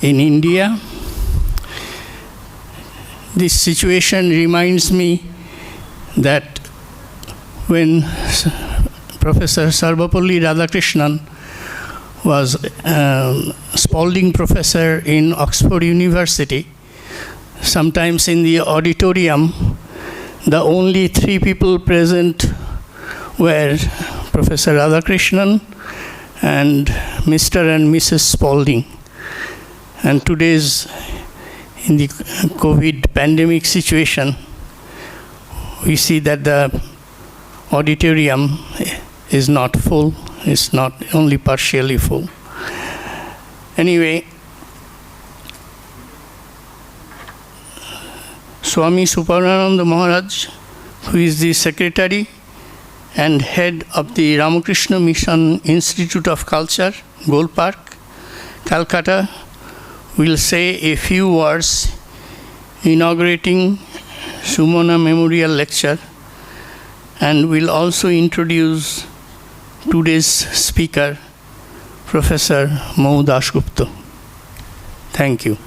in India. This situation reminds me that when Professor Sarvapalli Radhakrishnan was Spalding professor in Oxford University, sometimes in the auditorium, the only three people present were Professor Radhakrishnan and Mr. and Mrs. Spalding. And today's, in the COVID pandemic situation, we see that the auditorium is not full, it's not only partially full. Anyway, Swami Suparananda Maharaj, who is the secretary and head of the Ramakrishna Mission Institute of Culture, Gold Park, Calcutta, will say a few words inaugurating Sumana Memorial Lecture, and will also introduce today's speaker, Professor Mau Dasgupta. Thank you.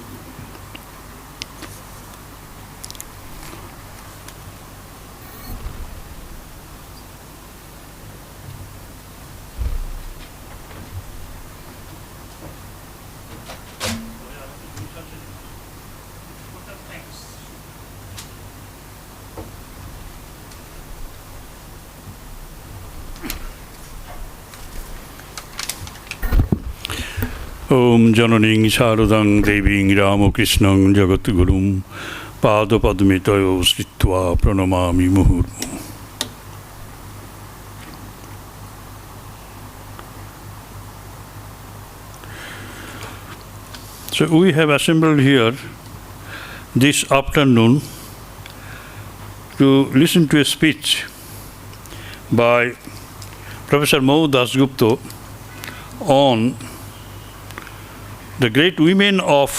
Om Jananing Sharadang Deving Ramakrishnang Jagatgurum Padapadmitayo Sritva Pranamami Muhurmu. So we have assembled here this afternoon to listen to a speech by Professor Mau Dasgupta on the great women of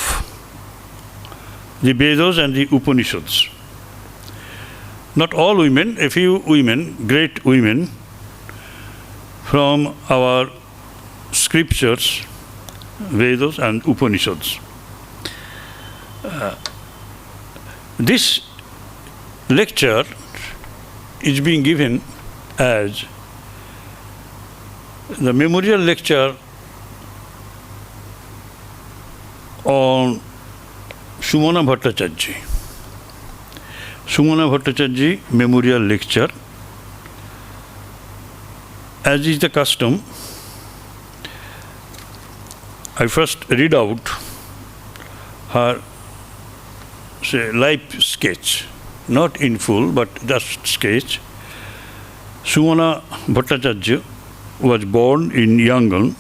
the Vedas and the Upanishads. Not all women, a few women, great women from our scriptures, Vedas and Upanishads. This lecture is being given as the memorial lecture on Sumana Bhattacharya. Sumana Bhattacharya Memorial Lecture. As is the custom, I first read out her life sketch, not in full, but just sketch. Sumana Bhattacharya was born in Yangon,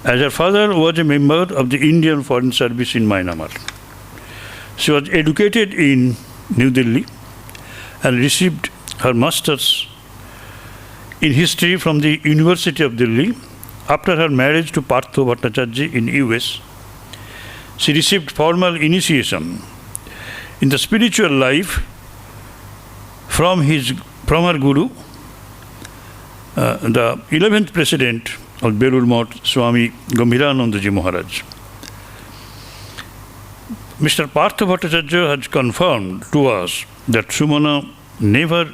as her father was a member of the Indian Foreign Service in Myanmar. She was educated in New Delhi and received her master's in history from the University of Delhi. After her marriage to Partho Bhattacharya in US, she received formal initiation in the spiritual life from her guru, the 11th president of Belur Math, Swami Gambhiranandaji Maharaj. Mr. Partha Bhattacharya has confirmed to us that Sumana never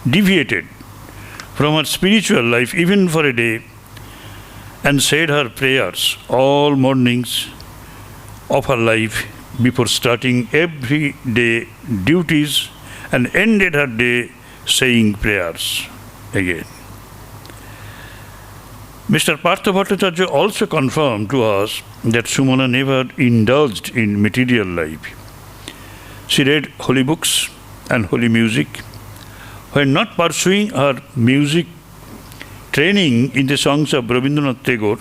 deviated from her spiritual life even for a day, and said her prayers all mornings of her life before starting every day duties, and ended her day saying prayers again. Mr. Partha Bhattacharya also confirmed to us that Sumana never indulged in material life. She read holy books and holy music. When not pursuing her music training in the songs of Rabindranath Tagore,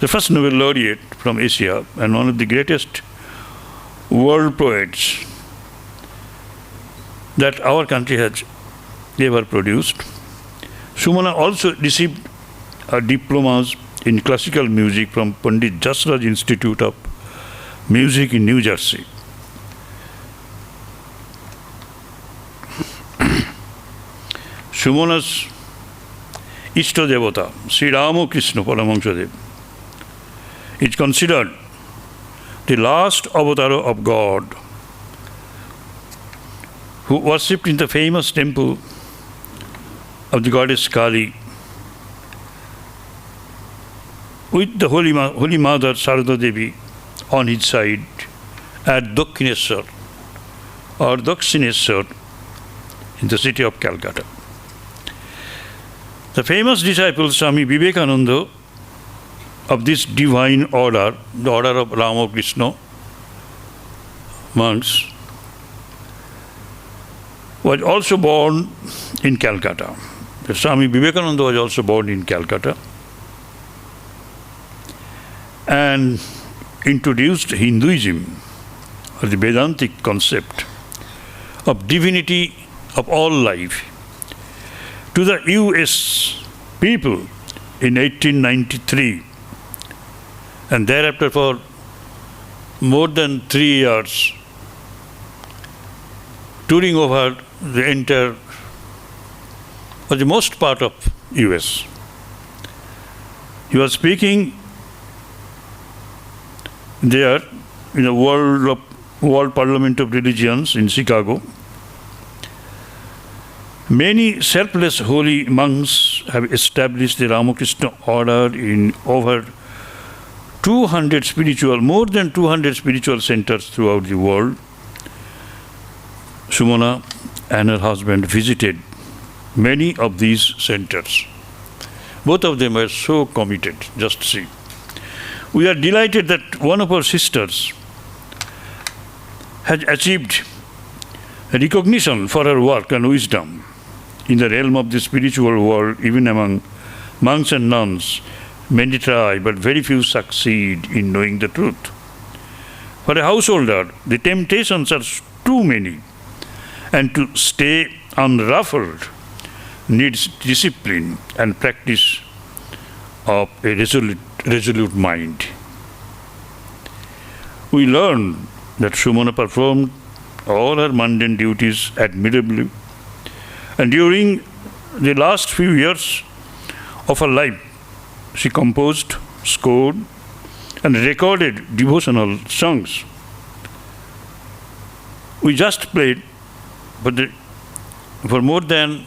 the first Nobel laureate from Asia and one of the greatest world poets that our country has ever produced, Sumana also received her diplomas in classical music from Pandit Jasraj Institute of Music in New Jersey. Sumana's Ishta Devata, Sri Ramakrishna Paramahansadev, is considered the last avatar of God, who worshipped in the famous temple of the goddess Kali, with the Holy Mother Sarada Devi on his side at Dakshineshwar or Dakshineshwar in the city of Calcutta. The famous disciple Swami Vivekananda of this divine order, the order of Ramakrishna monks, was also born in Calcutta. The Swami Vivekananda was also born in Calcutta and introduced Hinduism, or the Vedantic concept of divinity of all life, to the US people in 1893, and thereafter for more than 3 years, touring over the entire, or the most part of US. He was speaking there in the World Parliament of Religions in Chicago. Many selfless holy monks have established the Ramakrishna order in over 200 more than 200 spiritual centers throughout the world. Sumana and her husband visited many of these centers. Both of them were so committed, just see. We are delighted that one of our sisters has achieved recognition for her work and wisdom in the realm of the spiritual world, even among monks and nuns. Many try, but very few succeed in knowing the truth. For a householder, the temptations are too many, and to stay unruffled needs discipline and practice of a resolute mind. We learn that Sumana performed all her mundane duties admirably, and during the last few years of her life, she composed, scored, and recorded devotional songs. We just played for more than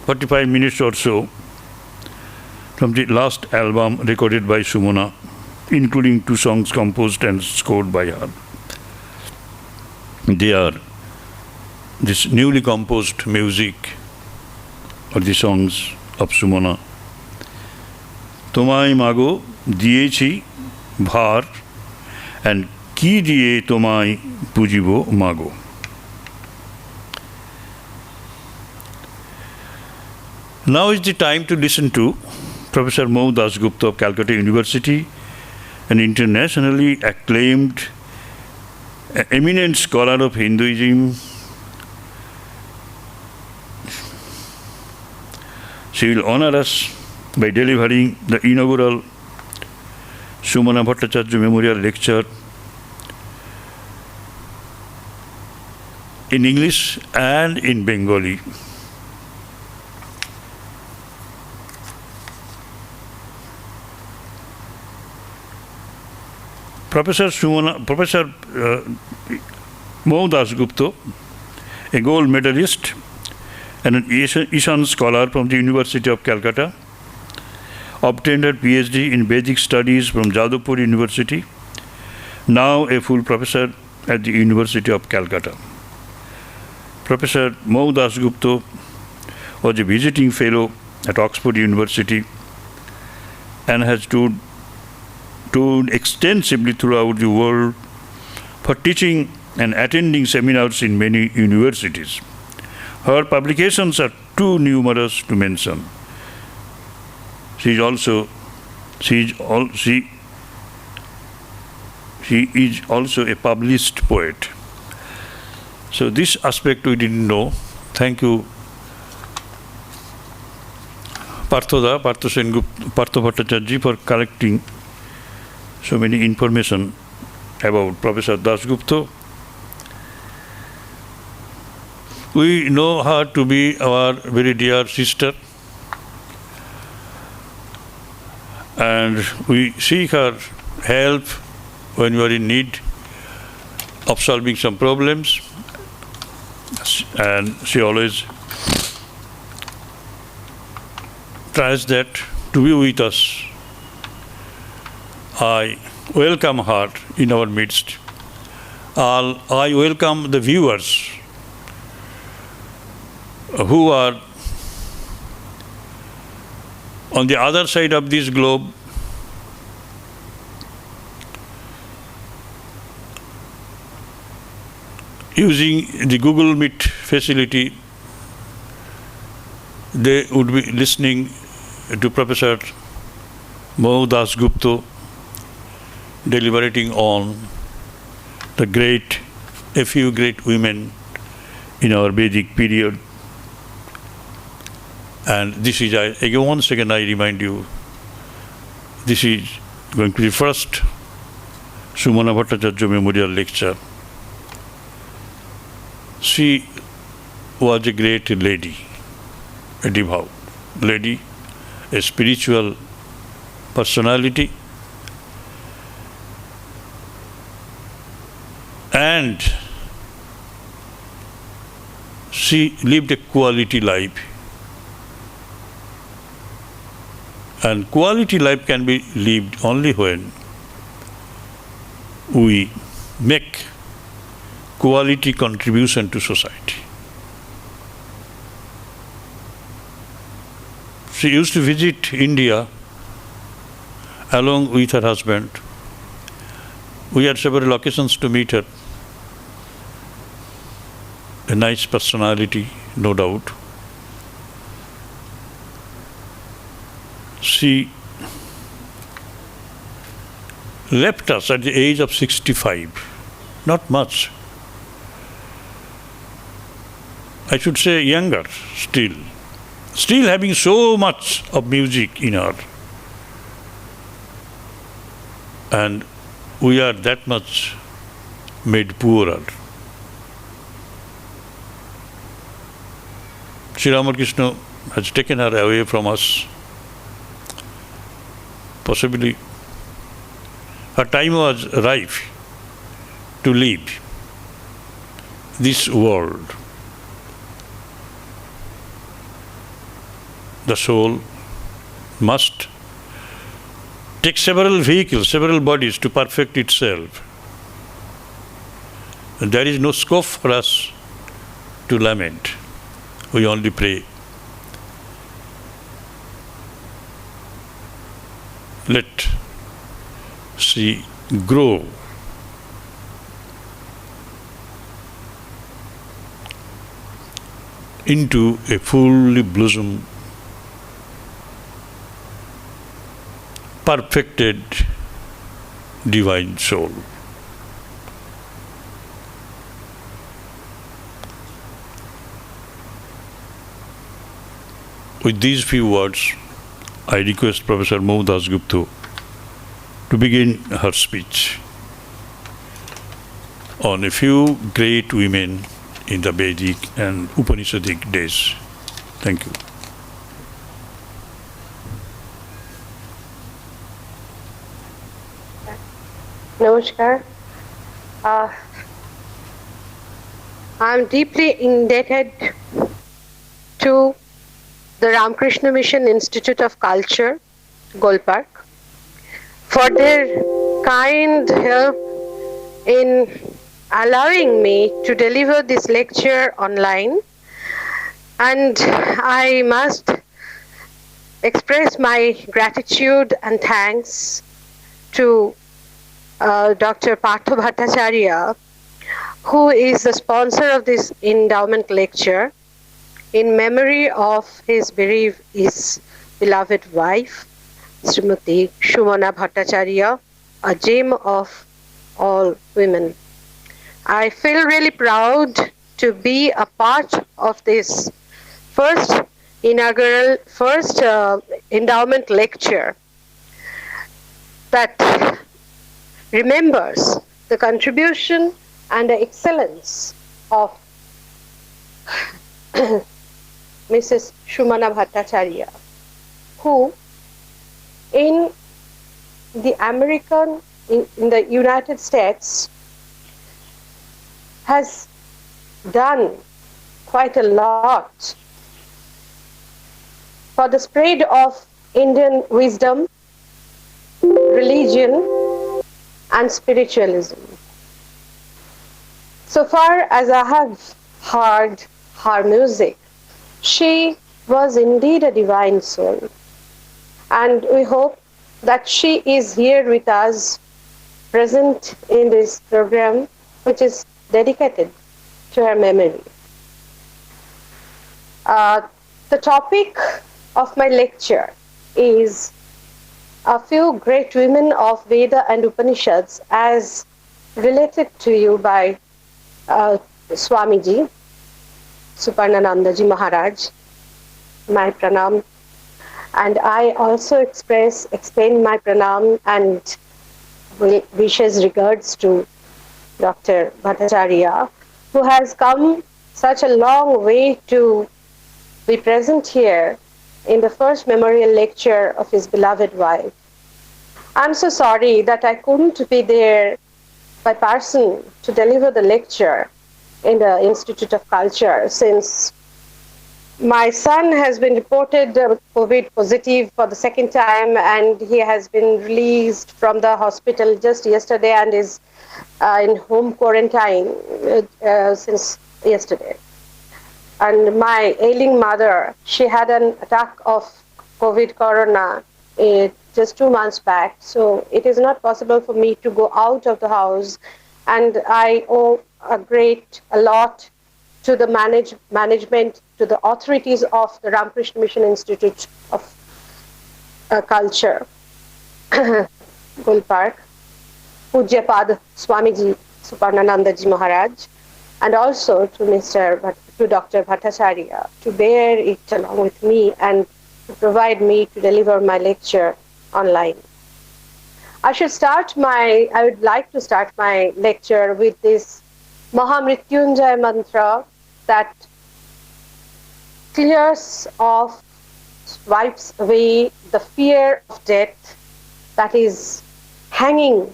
45 minutes or so from the last album recorded by Sumana, including 2 songs composed and scored by her. They are this newly composed music or the songs of Sumana. Tomai mago diyechi bhar and ki diye tomai pujibo mago. Now is the time to listen to Professor Mau Dasgupta of Calcutta University, an internationally acclaimed, eminent scholar of Hinduism. She will honor us by delivering the inaugural Sumana Bhattacharya Memorial Lecture in English and in Bengali. Professor Mau Dasgupta, a gold medalist and an Ishan scholar from the University of Calcutta, obtained her PhD in Vedic Studies from Jadavpur University, now a full professor at the University of Calcutta. Professor Mau Dasgupta was a visiting fellow at Oxford University and has toured extensively throughout the world for teaching and attending seminars in many universities. Her publications are too numerous to mention. She is also a published poet. So this aspect we didn't know. Thank you, Partho Bhattacharya, for collecting so many information about Professor Dasgupta. We know her to be our very dear sister, and we see her help when you are in need of solving some problems. And she always tries that to be with us. I welcome her in our midst. I welcome the viewers who are on the other side of this globe, using the Google Meet facility. They would be listening to Professor Moh Dasgupta deliberating on a few great women in our Vedic period. And this is, again, once again, I remind you, this is going to be the first Sumana Bhattacharya Memorial Lecture. She was a great lady, a devout lady, a spiritual personality, and she lived a quality life. And quality life can be lived only when we make quality contribution to society. She used to visit India along with her husband. We had several occasions to meet her. A nice personality, no doubt. She left us at the age of 65, not much. I should say younger still having so much of music in her. And we are that much made poorer. Sri Ramakrishna has taken her away from us. Possibly her time was ripe to leave this world. The soul must take several vehicles, several bodies to perfect itself. And there is no scope for us to lament. We only pray. Let she grow into a fully blossomed, perfected divine soul. With these few words, I request Professor Moh Dasgupta to begin her speech on a few great women in the Vedic and Upanishadic days. Thank you. Namaskar. I'm deeply indebted to the Ramakrishna Mission Institute of Culture, Golpark, for their kind help in allowing me to deliver this lecture online. And I must express my gratitude and thanks to Dr. Partha Bhattacharya, who is the sponsor of this endowment lecture, in memory of his beloved wife, Srimati Sumana Bhattacharya, a gem of all women. I feel really proud to be a part of this first endowment lecture that remembers the contribution and the excellence of Mrs. Sumana Bhattacharya, who in the American in the United States has done quite a lot for the spread of Indian wisdom, religion, and spiritualism. So far as I have heard her music, she was indeed a divine soul. And we hope that she is here with us, present in this program, which is dedicated to her memory. The topic of my lecture is a few great women of Veda and Upanishads as related to you by Swamiji, Suparnanandaji Maharaj. My pranam. And I also extend my pranam and wishes regards to Dr. Bhattacharya, who has come such a long way to be present here in the first memorial lecture of his beloved wife. I'm so sorry that I couldn't be there by person to deliver the lecture in the Institute of Culture, since my son has been reported COVID positive for the second time, and he has been released from the hospital just yesterday and is in home quarantine since yesterday. And my ailing mother, she had an attack of COVID corona just 2 months back, so it is not possible for me to go out of the house, and I owe a lot to the management, to the authorities of the Ramakrishna Mission Institute of Culture, Gulpark, Pujyapad Swamiji Suparnanandaji Maharaj, and also to Dr. Bhattacharya to bear it along with me and to provide me to deliver my lecture online. I would like to start my lecture with this Mahamrityunjaya mantra that clears off, wipes away the fear of death that is hanging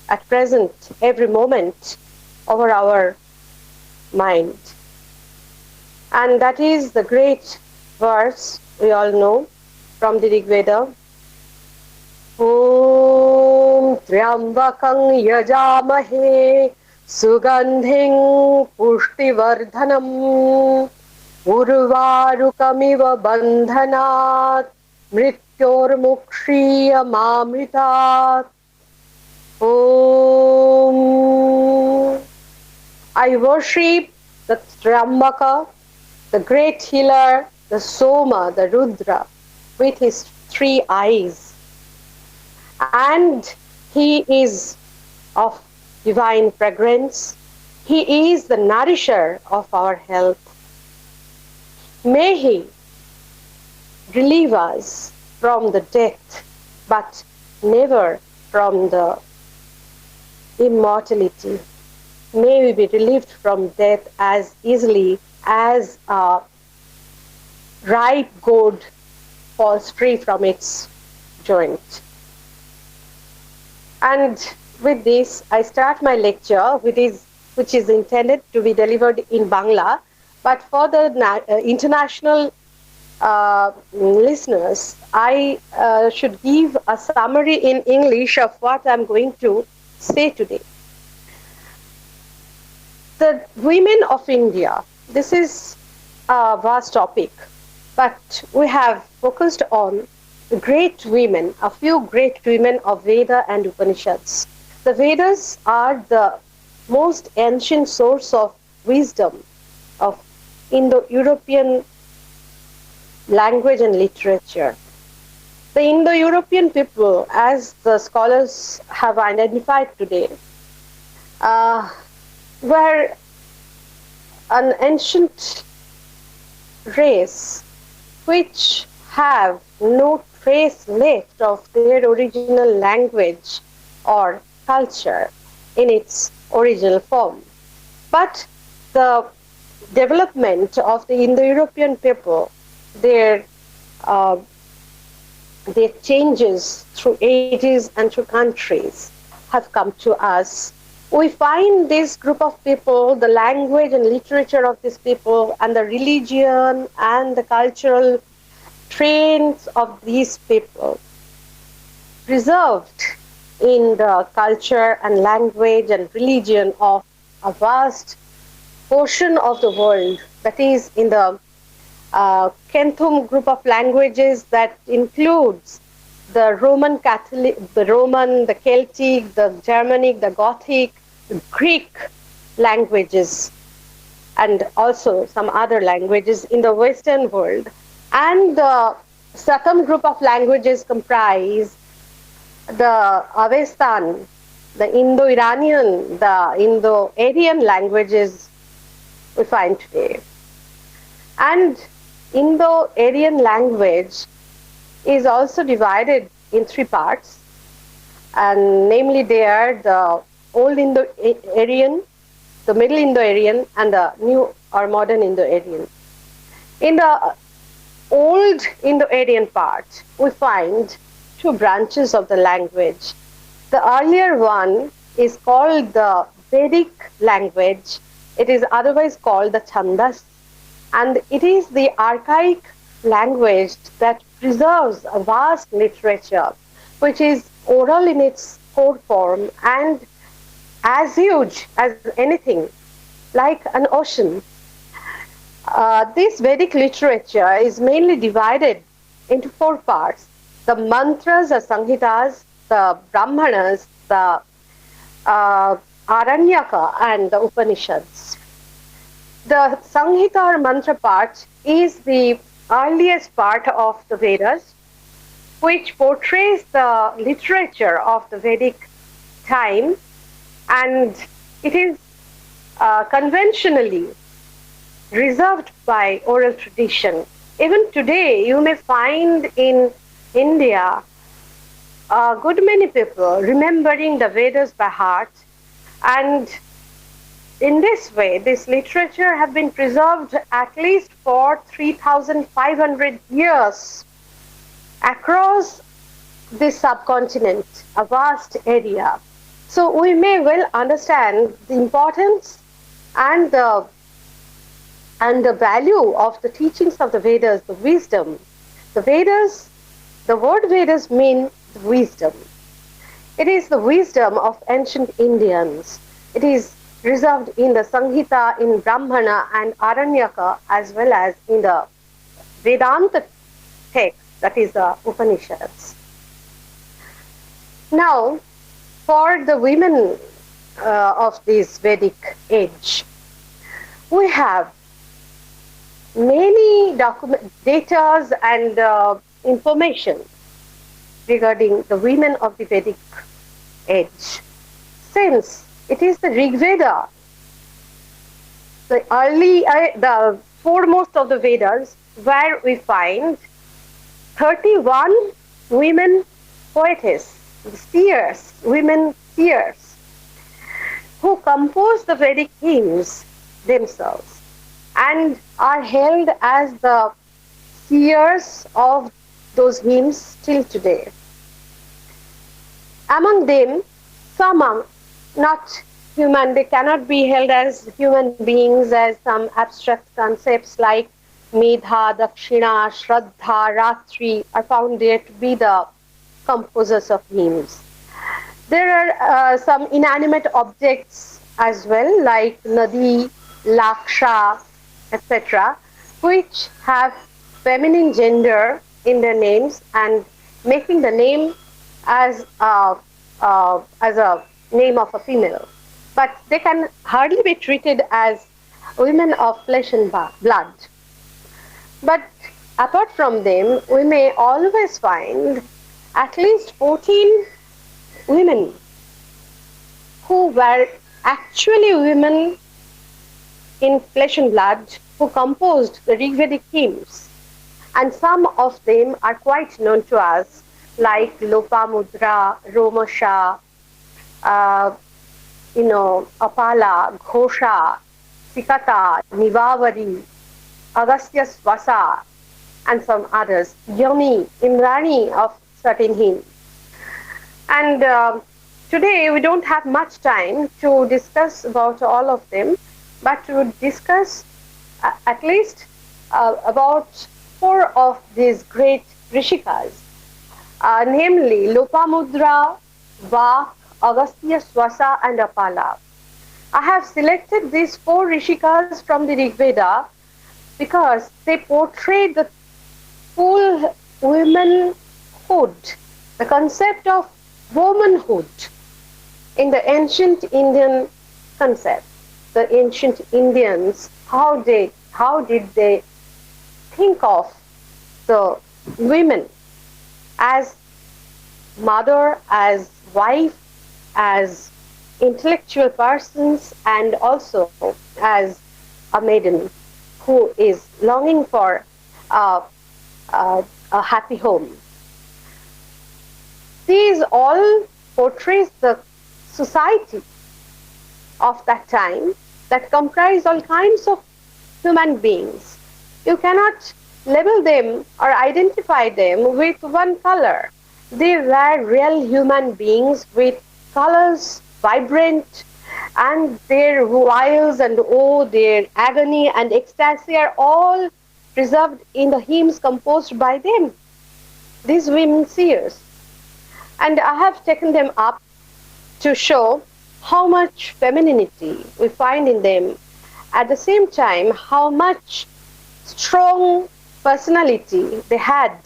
at present every moment over our mind. And that is the great verse we all know from the Rig Veda. Om Triambakam Yajamahe Sugandhing Pushtivardhanam Urvarukamiva Bandhanat Mrityormukshiya Mamritat. Om. I worship the Triambaka, the great healer, the Soma, the Rudra, with his 3 eyes. And he is of divine fragrance. He is the nourisher of our health. May he relieve us from the death, but never from the immortality. May we be relieved from death as easily as a ripe gourd falls free from its joint. And with this, I start my lecture, which is intended to be delivered in Bangla. But for the international listeners, I should give a summary in English of what I'm going to say today. The women of India, this is a vast topic, but we have focused on great women, a few great women of Veda and Upanishads. The Vedas are the most ancient source of wisdom of Indo-European language and literature. The Indo-European people, as the scholars have identified today, were an ancient race which have no trace left of their original language or culture in its original form. But the development of the Indo-European people, their changes through ages and through countries, have come to us. We find this group of people, the language and literature of these people, and the religion and the cultural traits of these people preserved in the culture and language and religion of a vast portion of the world, that is in the Kenthum group of languages that includes the Roman Catholic, the Roman, the Celtic, the Germanic, the Gothic, the Greek languages, and also some other languages in the Western world. And the second group of languages comprise the Avestan, the Indo-Iranian, the Indo-Aryan languages we find today. And Indo-Aryan language is also divided in three parts, and namely they are the Old Indo-Aryan, the Middle Indo-Aryan, and the New or Modern Indo-Aryan. In the Old Indo-Aryan part, we find two branches of the language. The earlier one is called the Vedic language. It is otherwise called the Chandas, and it is the archaic language that preserves a vast literature, which is oral in its core form and as huge as anything, like an ocean. This Vedic literature is mainly divided into four parts: the mantras or Samhitas, the Brahmanas, the Aranyaka, and the Upanishads. The Samhita or mantra part is the earliest part of the Vedas, which portrays the literature of the Vedic time, and it is conventionally reserved by oral tradition. Even today, you may find in India a good many people remembering the Vedas by heart, and in this way, this literature has been preserved at least for 3,500 years across this subcontinent, a vast area. So we may well understand the importance and the value of the teachings of the Vedas, the wisdom. The Vedas, the word Vedas means wisdom. It is the wisdom of ancient Indians. It is reserved in the Samhita, in Brahmana and Aranyaka, as well as in the Vedanta text, that is the Upanishads. Now, for the women of this Vedic age, we have many data and information regarding the women of the Vedic age, since it is the Rig Veda, the foremost of the Vedas, where we find 31 women poetess, seers, women seers, who compose the Vedic hymns themselves and are held as the seers of those hymns till today. Among them, some are not human, they cannot be held as human beings, as some abstract concepts like Medha, Dakshina, Shraddha, Ratri are found there to be the composers of hymns. There are some inanimate objects as well, like Nadi, Laksha, etc., which have feminine gender in their names and making the name as a name of a female. But they can hardly be treated as women of flesh and blood. But apart from them, we may always find at least 14 women who were actually women in flesh and blood who composed the Rig Vedic hymns. And some of them are quite known to us, like Lopamudra, Romasha, Apala, Ghosha, Sikata, Nivavari, Agastya Swasa, and some others, Yami, Imrani of certain hymns. And Today we don't have much time to discuss about all of them, but to discuss at least about 4 of these great Rishikas, namely Lopamudra, Vak, Agastya, Swasa and Apala. I have selected these 4 Rishikas from the Rig Veda because they portray the full womanhood, the concept of womanhood in the ancient Indian concept. The ancient Indians, how did they think of the women as mother, as wife, as intellectual persons, and also as a maiden who is longing for a happy home. These all portrays the society of that time that comprise all kinds of human beings. You cannot label them or identify them with one color. They were real human beings with colors, vibrant, and their wiles and woe, their agony and ecstasy are all preserved in the hymns composed by them, these women seers. And I have taken them up to show how much femininity we find in them, at the same time how much strong personality they had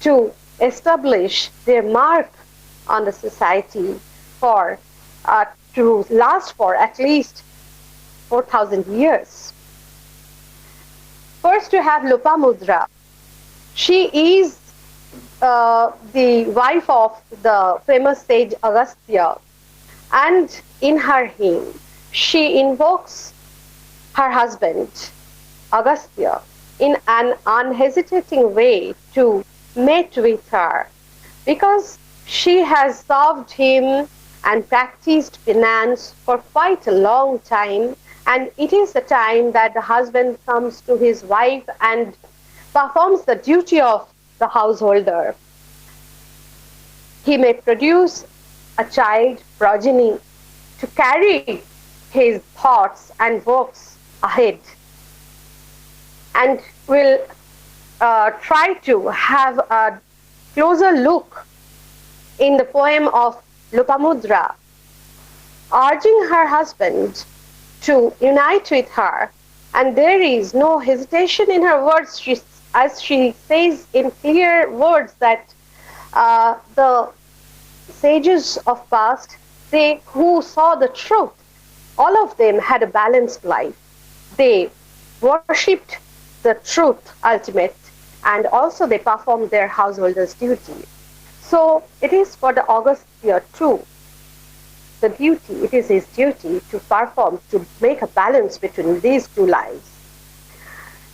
to establish their mark on the society for to last for at least 4,000 years. First you have Lopamudra. She is the wife of the famous sage Agastya, and in her hymn she invokes her husband Agastya in an unhesitating way to mate with her, because she has served him and practiced penance for quite a long time, and it is the time that the husband comes to his wife and performs the duty of the householder. He may produce a child progeny to carry his thoughts and works ahead, and we'll try to have a closer look in the poem of Lopamudra, urging her husband to unite with her, and there is no hesitation in her words, as she says in clear words that the sages of past, they who saw the truth, all of them had a balanced life. They worshipped the truth ultimate, and also they performed their householder's duty. So it is for the Agastya too, the duty, it is his duty to perform, to make a balance between these two lives.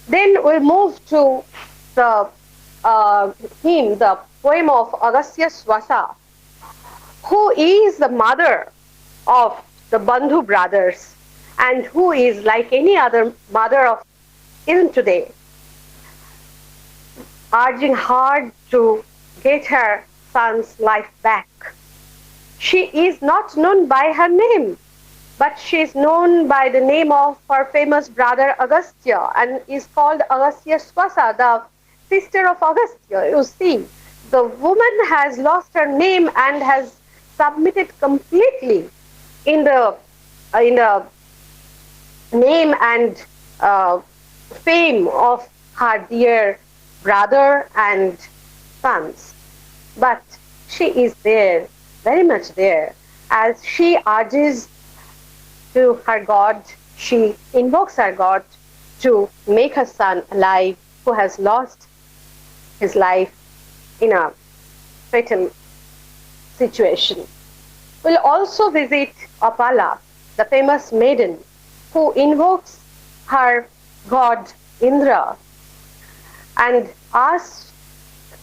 Then we'll move to the hymn, the poem of Agastya Swasa, who is the mother of the Bandhu brothers, and who is like any other mother of even today, urging hard to get her son's life back. She is not known by her name, but she is known by the name of her famous brother Agastya, and is called Agastya Swasa, the sister of Agastya. You see, the woman has lost her name and has submitted completely in the name and fame of her dear brother and sons. But she is there, very much there, as she urges to her God, she invokes her God to make her son alive, who has lost his life in a fatal situation. We'll also visit Apala, the famous maiden, who invokes her god Indra and asks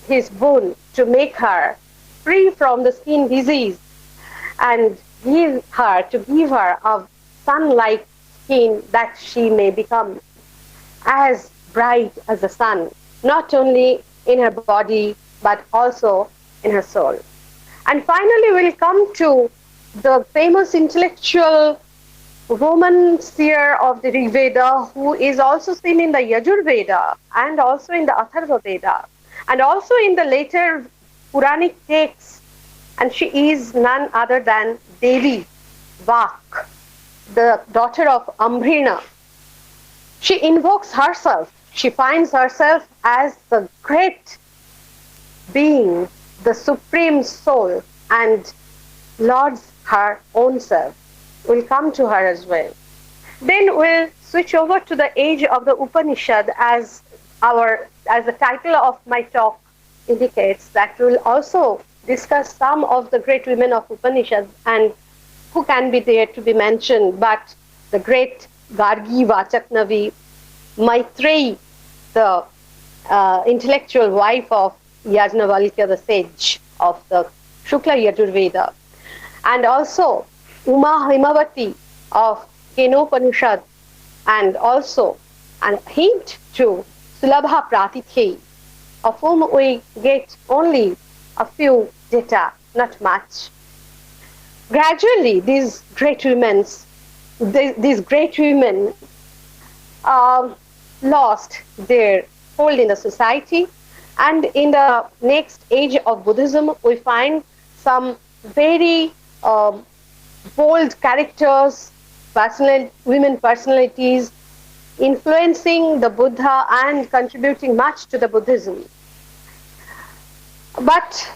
his boon to make her free from the skin disease and give her a sun-like skin, that she may become as bright as the sun, not only in her body but also in her soul. And finally, we'll come to the famous intellectual woman seer of the Rig Veda, who is also seen in the Yajur Veda and also in the Atharva Veda and also in the later Puranic texts. And she is none other than Devi Vak, the daughter of Ambrina. She invokes herself. She finds herself as the great being, the supreme soul, and lords her own self. We'll come to her as well. Then we'll switch over to the age of the Upanishad as the title of my talk indicates, that we'll also discuss some of the great women of Upanishad and who can be there to be mentioned, but the great Gargi Vachaknavi, Maitreyi, the intellectual wife of Yajnavalkya, the sage of the Shukla Yajurveda, and also Uma Himavati of Kenopanishad, and also a hint to Sulabha Pratitheyi, of whom we get only a few data, not much. Gradually, these great women lost their hold in the society, and in the next age of Buddhism, we find some very bold characters, women personalities, influencing the Buddha and contributing much to the Buddhism. But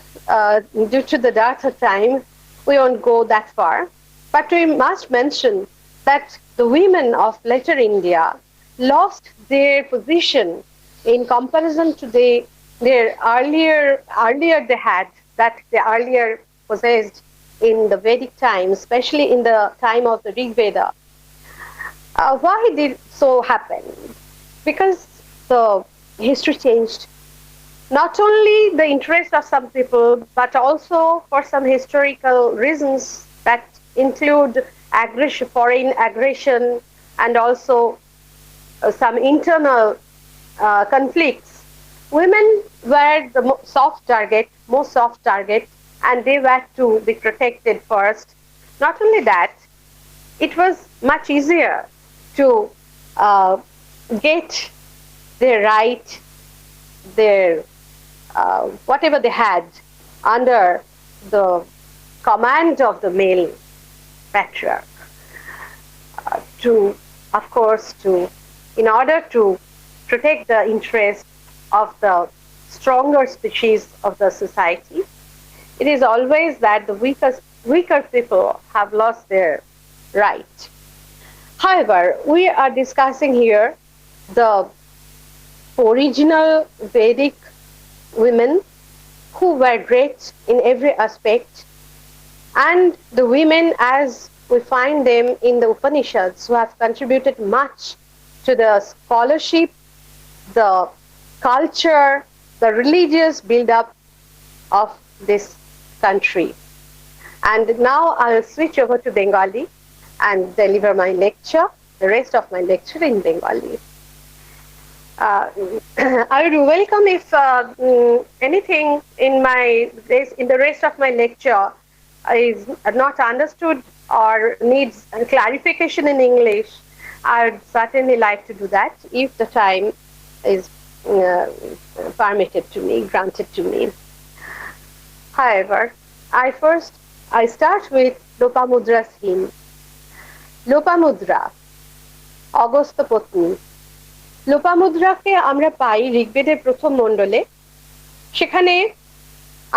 due to the dearth of time, we won't go that far. But we must mention that the women of later India lost their position in comparison to their earlier they had, that they earlier possessed in the Vedic time, especially in the time of the Rig Veda. Why did so happen? Because the history changed. Not only the interest of some people, but also for some historical reasons that include foreign aggression and also some internal conflicts. Women were the most soft target, and they were to be protected first. Not only that, it was much easier to get their right, their whatever they had under the command of the male patriarch. In order to protect the interest of the stronger species of the society, it is always that the weaker people have lost their right. However, we are discussing here the original Vedic women who were great in every aspect, and the women as we find them in the Upanishads, who have contributed much to the scholarship, the culture, the religious build-up of this country. And now I'll switch over to Bengali and deliver my lecture, the rest of my lecture in Bengali. I would welcome if anything in the rest of my lecture is not understood or needs clarification in English. I would certainly like to do that if the time is granted to me. However, I start with Lopamudra's hymn. Lopamudra, Agastya পত্নী। লোপামুদ্রাকে আমরা পাই ঋগ্বেদের প্রথম মণ্ডলে। সেখানে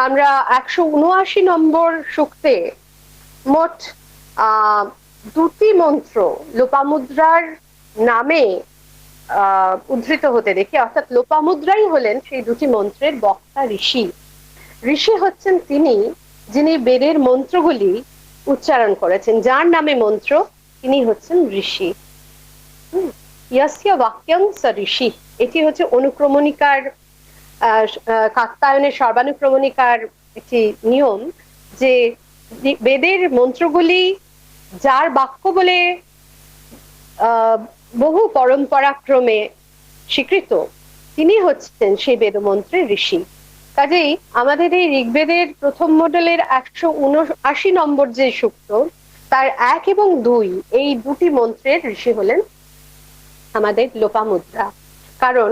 আমরা 179 নম্বর সূক্তে মোট দুটি মন্ত্র লোপামুদ্রার নামে উদ্ধৃত হতে দেখি, অর্থাৎ লোপামুদ্রাই হলেন সেই দুটি মন্ত্রের বক্তা ঋষি। ঋষি হচ্ছেন তিনি যিনি বেদের মন্ত্রগুলি উচ্চারণ করেছেন, যার নামে মন্ত্র তিনি হচ্ছেন ঋষি। ইয়স্য বাক্যং স ঋষি, এটি হচ্ছে অনুক্রমণিকার কাত্যায়নের সর্বানুক্রমণিকার একটি নিয়ম, যে বেদের মন্ত্রগুলি যার বাক্য বলে বহু পরম্পরাক্রমে স্বীকৃত, তিনি হচ্ছেন সেই বেদমন্ত্রের ঋষি। কাজেই আমাদের এই ঋগ্বেদের প্রথম মডেলের 179 নম্বর যে সূক্ত, তার 1 এবং 2 এই দুটি মন্ত্রের ঋষি হলেন আমাদের লোপামুদ্রা। কারণ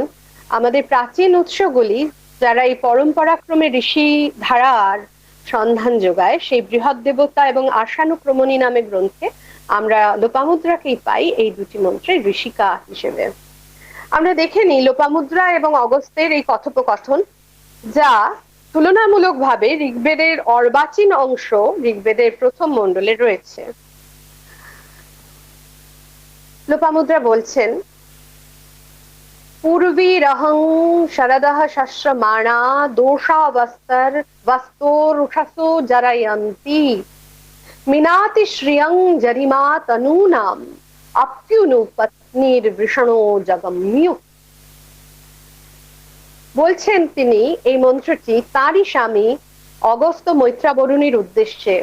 আমাদের প্রাচীন উৎসগুলি যারা এই পরম্পরাক্রমে ঋষি ধারার সন্ধান যোগায়, সেই বৃহৎ দেবতা এবং আশানুক্রমণী নামে গ্রন্থে আমরা লোপামুদ্রাকেই পাই এই দুটি মন্ত্রের ঋষিকা হিসেবে। আমরা দেখে নিই লোপামুদ্রা এবং অগস্ত্যের এই কথোপকথন, যা তুলনামূলকভাবে ঋগ্বেদের অর্বাচীন অংশ ঋগ্বেদের প্রথম মণ্ডলে রয়েছে। লোপামুদ্রা বলছেন, পূর্বীরহং শরদঃ শস্রমাণা দোষাবস্তর বস্তোরুষসো জরয়ন্তি মিনাতি শ্রিয়ং জরিমা তনূনাম আপ্যুনু পত্নীর বৃষণো জগম্যু। বলছেন তিনি এই মন্ত্রটি তাঁরই স্বামী অগস্ত্য মৈত্রাবরুণীর উদ্দেশ্যে।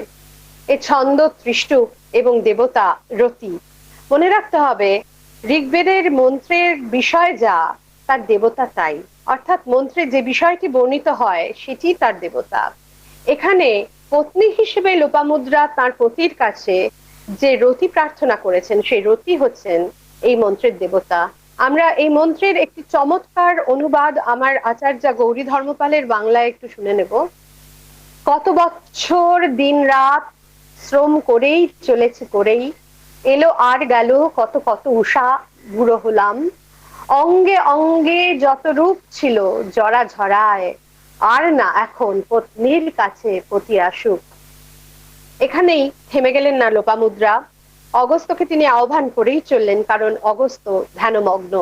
এ ছন্দ ত্রিষ্টুপ এবং দেবতা রতি। মনে রাখতে হবে, ঋগ্বেদের মন্ত্রের বিষয় যা, তার দেবতা তাই, অর্থাৎ মন্ত্রে যে বিষয়টি বর্ণিত হয় সেটি তার দেবতা। এখানে পত্নী হিসেবে লোপামুদ্রা তার পতির কাছে যে রতি প্রার্থনা করেছেন, সেই রতি হচ্ছেন এই মন্ত্রের দেবতা। আমরা এই মন্ত্রের একটি চমৎকার অনুবাদ আমার আচার্য গৌরী ধর্মপালের বাংলায় একটু শুনে নেব। কত বছর দিন রাত শ্রম করেই চলেছে করেই, এলো আর গেল কত কত উষা, বুড়ো হলাম, অঙ্গে অঙ্গে যত রূপ ছিল জরা ঝরায়, আর না এখন পত্নীর কাছে পতি আসুক। এখানেই থেমে গেলেন না লোপামুদ্রা। অগস্ত্যকে তিনি আহ্বান করেই চললেন, কারণ অগস্ত্য ধ্যানমগ্ন।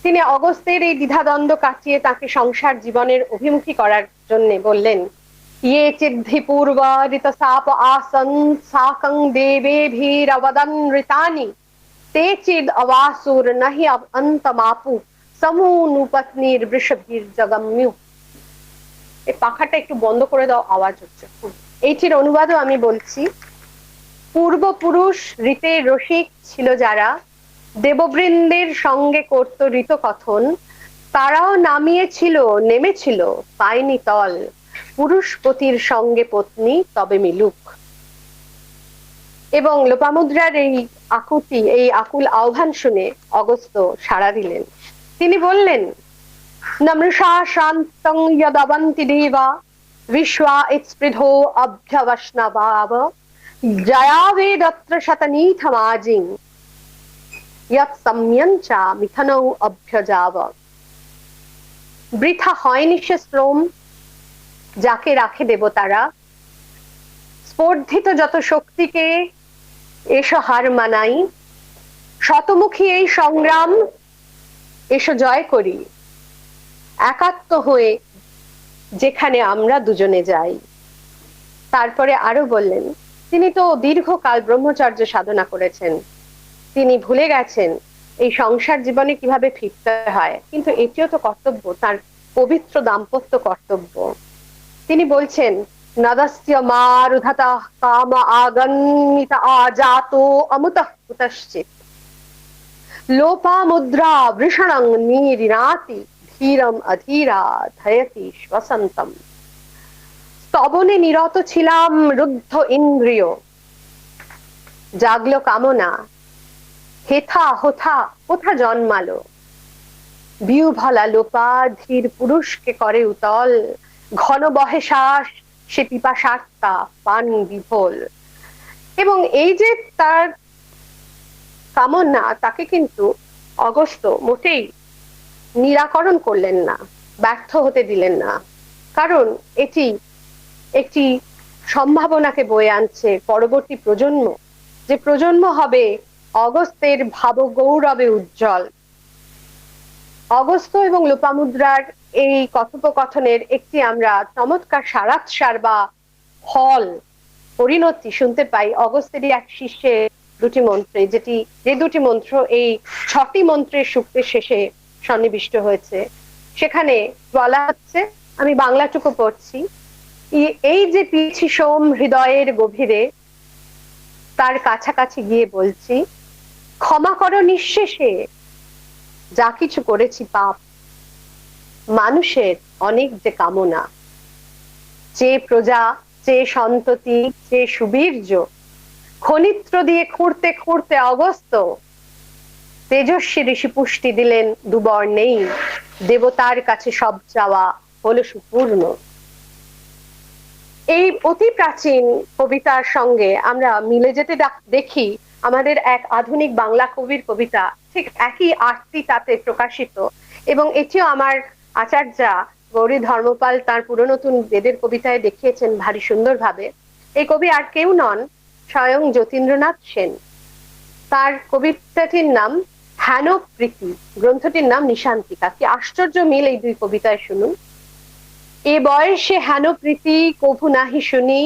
তিনি অগস্ত্যের এই দ্বিধাদ্বন্দ্ব কাটিয়ে তাকে সংসার জীবনের অভিমুখী করার জন্য বললেন, ये चिद्धि पूर्वादित साप आसन साकं देवेभिरवदनृतानि ते चिद अवासुर नहि अंतमापु समूनु पत्नीर वृषभीर जगम्यु। এই পাখাটা একটু বন্ধ করে দাও, আওয়াজ হচ্ছে। এইটির অনুবাদও আমি বলছি। পূর্বপুরুষ ঋতের রসিক ছিল যারা, দেববৃন্দের সঙ্গে করত ঋতকথন, তারাও নামিয়েছিল নেমেছিল পায়নি তল, পুরুষপতির সঙ্গে পত্নী তবে মিলুক। এবং লোপামুদ্রার এই আকুতি, এই আকুল আহ্বান শুনে অগস্ত্য সাড়া দিলেন। তিনি বললেন, নমৃষা শান্তং যদবন্তি দেবা বিশ্বা ইৎস্পৃধো অভ্যবস্নভাব জয়াবেদত্র শতনীথমাজিং যৎ সম্যঞ্চা মিথনৌ অভ্যজাব। বৃথা হয়নি সে শ্রম যাকে রাখে দেবতারা, স্পর্ধিত যত শক্তিকে এসো হার মানাই, শতমুখী এই সংগ্রাম এসো জয় করি, একাত্ম হয়ে যেখানে আমরা দুজনে যাই। তারপরে আরো বললেন, তিনি তো দীর্ঘকাল ব্রহ্মচর্য সাধনা করেছেন, তিনি ভুলে গেছেন এই সংসার জীবনে কিভাবে ফিরতে হয়, কিন্তু এটিও তো কর্তব্য, তার পবিত্র দাম্পত্য কর্তব্য। তিনি বলছেন, নদস্য মারুধতা কাম আগন্মিত আজাতো অমুতঃ কুতশ্চিৎ লোপামুদ্রা বৃষণং নিরিনাতি ধীরম অধীরা ধয়তি শ্বসন্তম। স্তবনে নিরত ছিলাম রুদ্ধ ইন্দ্রিয়, জাগলো কামনা, হেথা হোথা কোথা জন্মালো, বিউভলা লোপা ধীর পুরুষকে করে উতল, ঘন বহে শ্বাস সে পিপাসার্তা পান বিফল। এবং এই যে তার কামনা, তাকে কিন্তু অগস্ত্য মোটেই নিরাকরণ করলেন না, ব্যর্থ হতে দিলেন না, কারণ এটি একটি সম্ভাবনাকে বয়ে আনছে পরবর্তী প্রজন্ম, যে প্রজন্ম হবে অগস্ত্যের ভাবগৌরবে উজ্জ্বল। অগস্ত্য এবং লোপামুদ্রার এই কথোপকথনের একটি আমরা চমৎকার সারাৎসার বা ফল পরিণতি শুনতে পাই অগস্ত্যেরই এক শিষ্যের দুটি মন্ত্রে, যে দুটি মন্ত্র এই 6টি মন্ত্রের সূক্তের শেষে সন্নিবিষ্ট হয়েছে। সেখানে বলা হচ্ছে, আমি বাংলাটুকু পড়ছি, এই যে পিছি সোম হৃদয়ের গভীরে তার কাছাকাছি গিয়ে বলছি, ক্ষমা করো নিঃশেষে যা কিছু করেছি পাপ, মানুষের অনেক যে কামনা, যে প্রজা, যে সন্ততি, যে সুবীর্য, খনিত্র দিয়ে খুঁড়তে খুঁড়তে অগস্ত তেজস্বী ঋষি পুষ্টি দিলেন দুবর্ণেই, দেবতার কাছে সব চাওয়া হলো সুপূর্ণ। এই অতি প্রাচীন কবিতার সঙ্গে আমরা মিলে যেতে দেখি আমাদের এক আধুনিক বাংলা কবির কবিতা, ঠিক একই আরতি তাতে প্রকাশিত। এবং এটিও আমার আচার্যা গৌরী ধর্মপাল তার পুরনতুন বেদের কবিতায় দেখিয়েছেন ভারী সুন্দরভাবে। এই কবি আর কেউ নন, স্বয়ং যতীন্দ্রনাথ সেন। তার কবিতাটির নাম হেনপ্রীতি, গ্রন্থটির নাম নিশান্তিকা। কি আশ্চর্য মিল এই দুই কবিতায়, শুনুন। এ বয়সে হেনপ্রীতি কভু নাহি শুনি,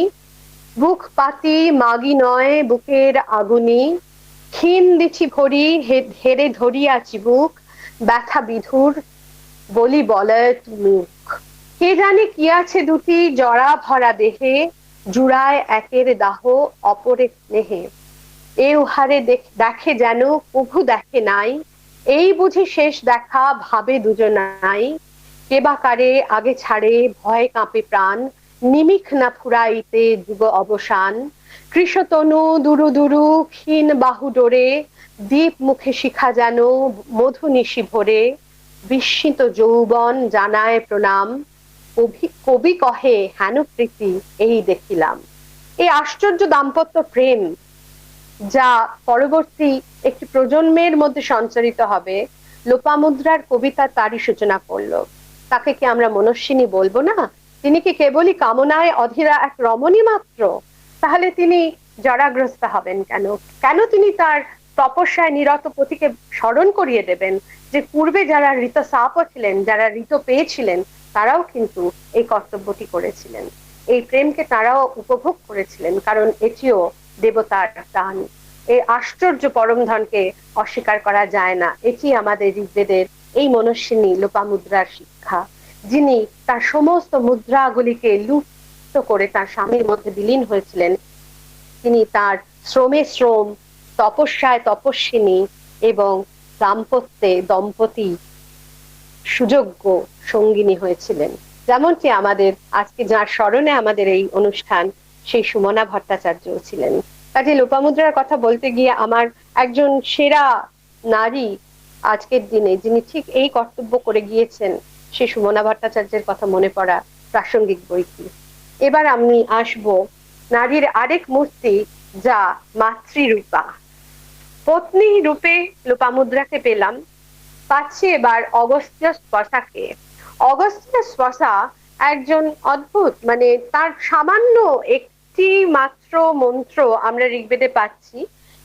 বুক পাতি মাগি নয় বুকের আগুনি, ক্ষীণ দিছি ভরি হেরে ধরিয়াছি বুক, ব্যথা বিধুর বলি বলয়ত মুখ। কে জানে কি আছে দুটি জরা ভরা দেহে, জুড়ায় একের দাহ অপরের স্নেহে। এ উহারে দেখে যেন প্রভু দেখে নাই, এই বুঝি শেষ দেখা ভাবে দুজনাই। কে বা কারে আগে ছাড়ে ভয় কাঁপে প্রাণ, নিমিখ না ফুরাইতে যুগ অবসান। কৃষতনু দুরু দুরু ক্ষীণ বাহু ডোরে, দীপ মুখে শিখা যেন মধু নিশি ভরে। বিস্মিত যৌবন জানায় প্রণাম, কবি কহে হেনপ্রীতি এই দেখিলাম। এই আশ্চর্য দাম্পত্য প্রেম, যা পরবর্তী একটি প্রজন্মের মধ্যে সঞ্চারিত হবে, লোপামুদ্রার কবিতা তারই সূচনা করলো। তাকে কি আমরা মনস্বিনী বলবো না? তিনি কি কেবলই কামনায় অধীরা এক রমণী মাত্র? তাহলে তিনি জরাগ্রস্ত হবেন কেন? কেন তিনি তার তপস্যায় নিরত পতিকে স্মরণ করিয়ে দেবেন যে পূর্বে যারা ঋতসাপ ছিলেন, যারা ঋত পেয়েছিলেন, তারাও কিন্তু এই কর্তব্যটি করেছিলেন, এই প্রেমকে তারাও উপভোগ করেছিলেন, কারণ এটিও দেবতার দান। এই আশ্চর্য পরম ধনকে অস্বীকার করা যায় না। এটি আমাদের ঋগ্বেদের এই মনস্বিনী লোপামুদ্রার শিক্ষা, যিনি তার সমস্ত মুদ্রাগুলিকে লুপ্ত করে তার স্বামীর মধ্যে বিলীন হয়েছিলেন। তিনি তার শ্রমে শ্রম, তপস্যায় তপস্বিনী এবং দাম্পত্যে দম্পতি সুযোগ্য সঙ্গিনী হয়েছিলেন। যেমনটি আমাদের আজকে যার স্মরণে আমাদের এই অনুষ্ঠান, সেই সুমনা ভট্টাচার্য ছিলেন। কাজে লোপামুদ্রার কথা বলতে গিয়ে আমার একজন সেরা নারী আজকের দিনে যিনি ঠিক এই কর্তব্য করে গিয়েছেন, সে সুমনা ভট্টাচার্যের কথা মনে পড়া প্রাসঙ্গিক বইটি। এবার আমি আসব নারীর আরেক মূর্তি, যা মাতৃরূপা। পত্নী রূপে লোপামুদ্রাকে পেলাম, পাচ্ছি এবার অগস্ত্য স্পর্শাকে। অগস্ত্য স্পর্শা একজন অদ্ভুত, মানে তার সামান্য একটি মাত্র মন্ত্র আমরা ঋগ্বেদে পাচ্ছি।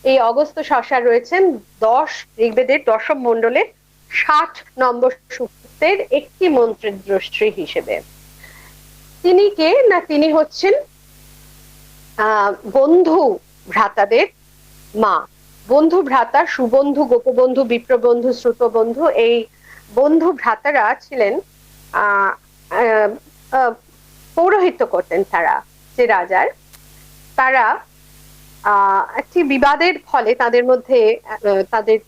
এই অগস্ত্য স্পর্শা রয়েছেন ঋগ্বেদের দশম মণ্ডলের 60 নম্বর সূক্তের একটি মন্ত্রের দ্রষ্ট্রী হিসেবে। তিনি কে না, তিনি হচ্ছেন বন্ধু ভ্রাতাদের মা। বন্ধু ভ্রাতা, সুবন্ধু, গোপবন্ধু, বিপ্রবন্ধু, শ্রুতবন্ধু, এই বন্ধু ভ্রাতারা ছিলেন পৌরোহিত্য করতেন তারা যে রাজার। তারা একটি বিবাদের ফলে তাদের মধ্যে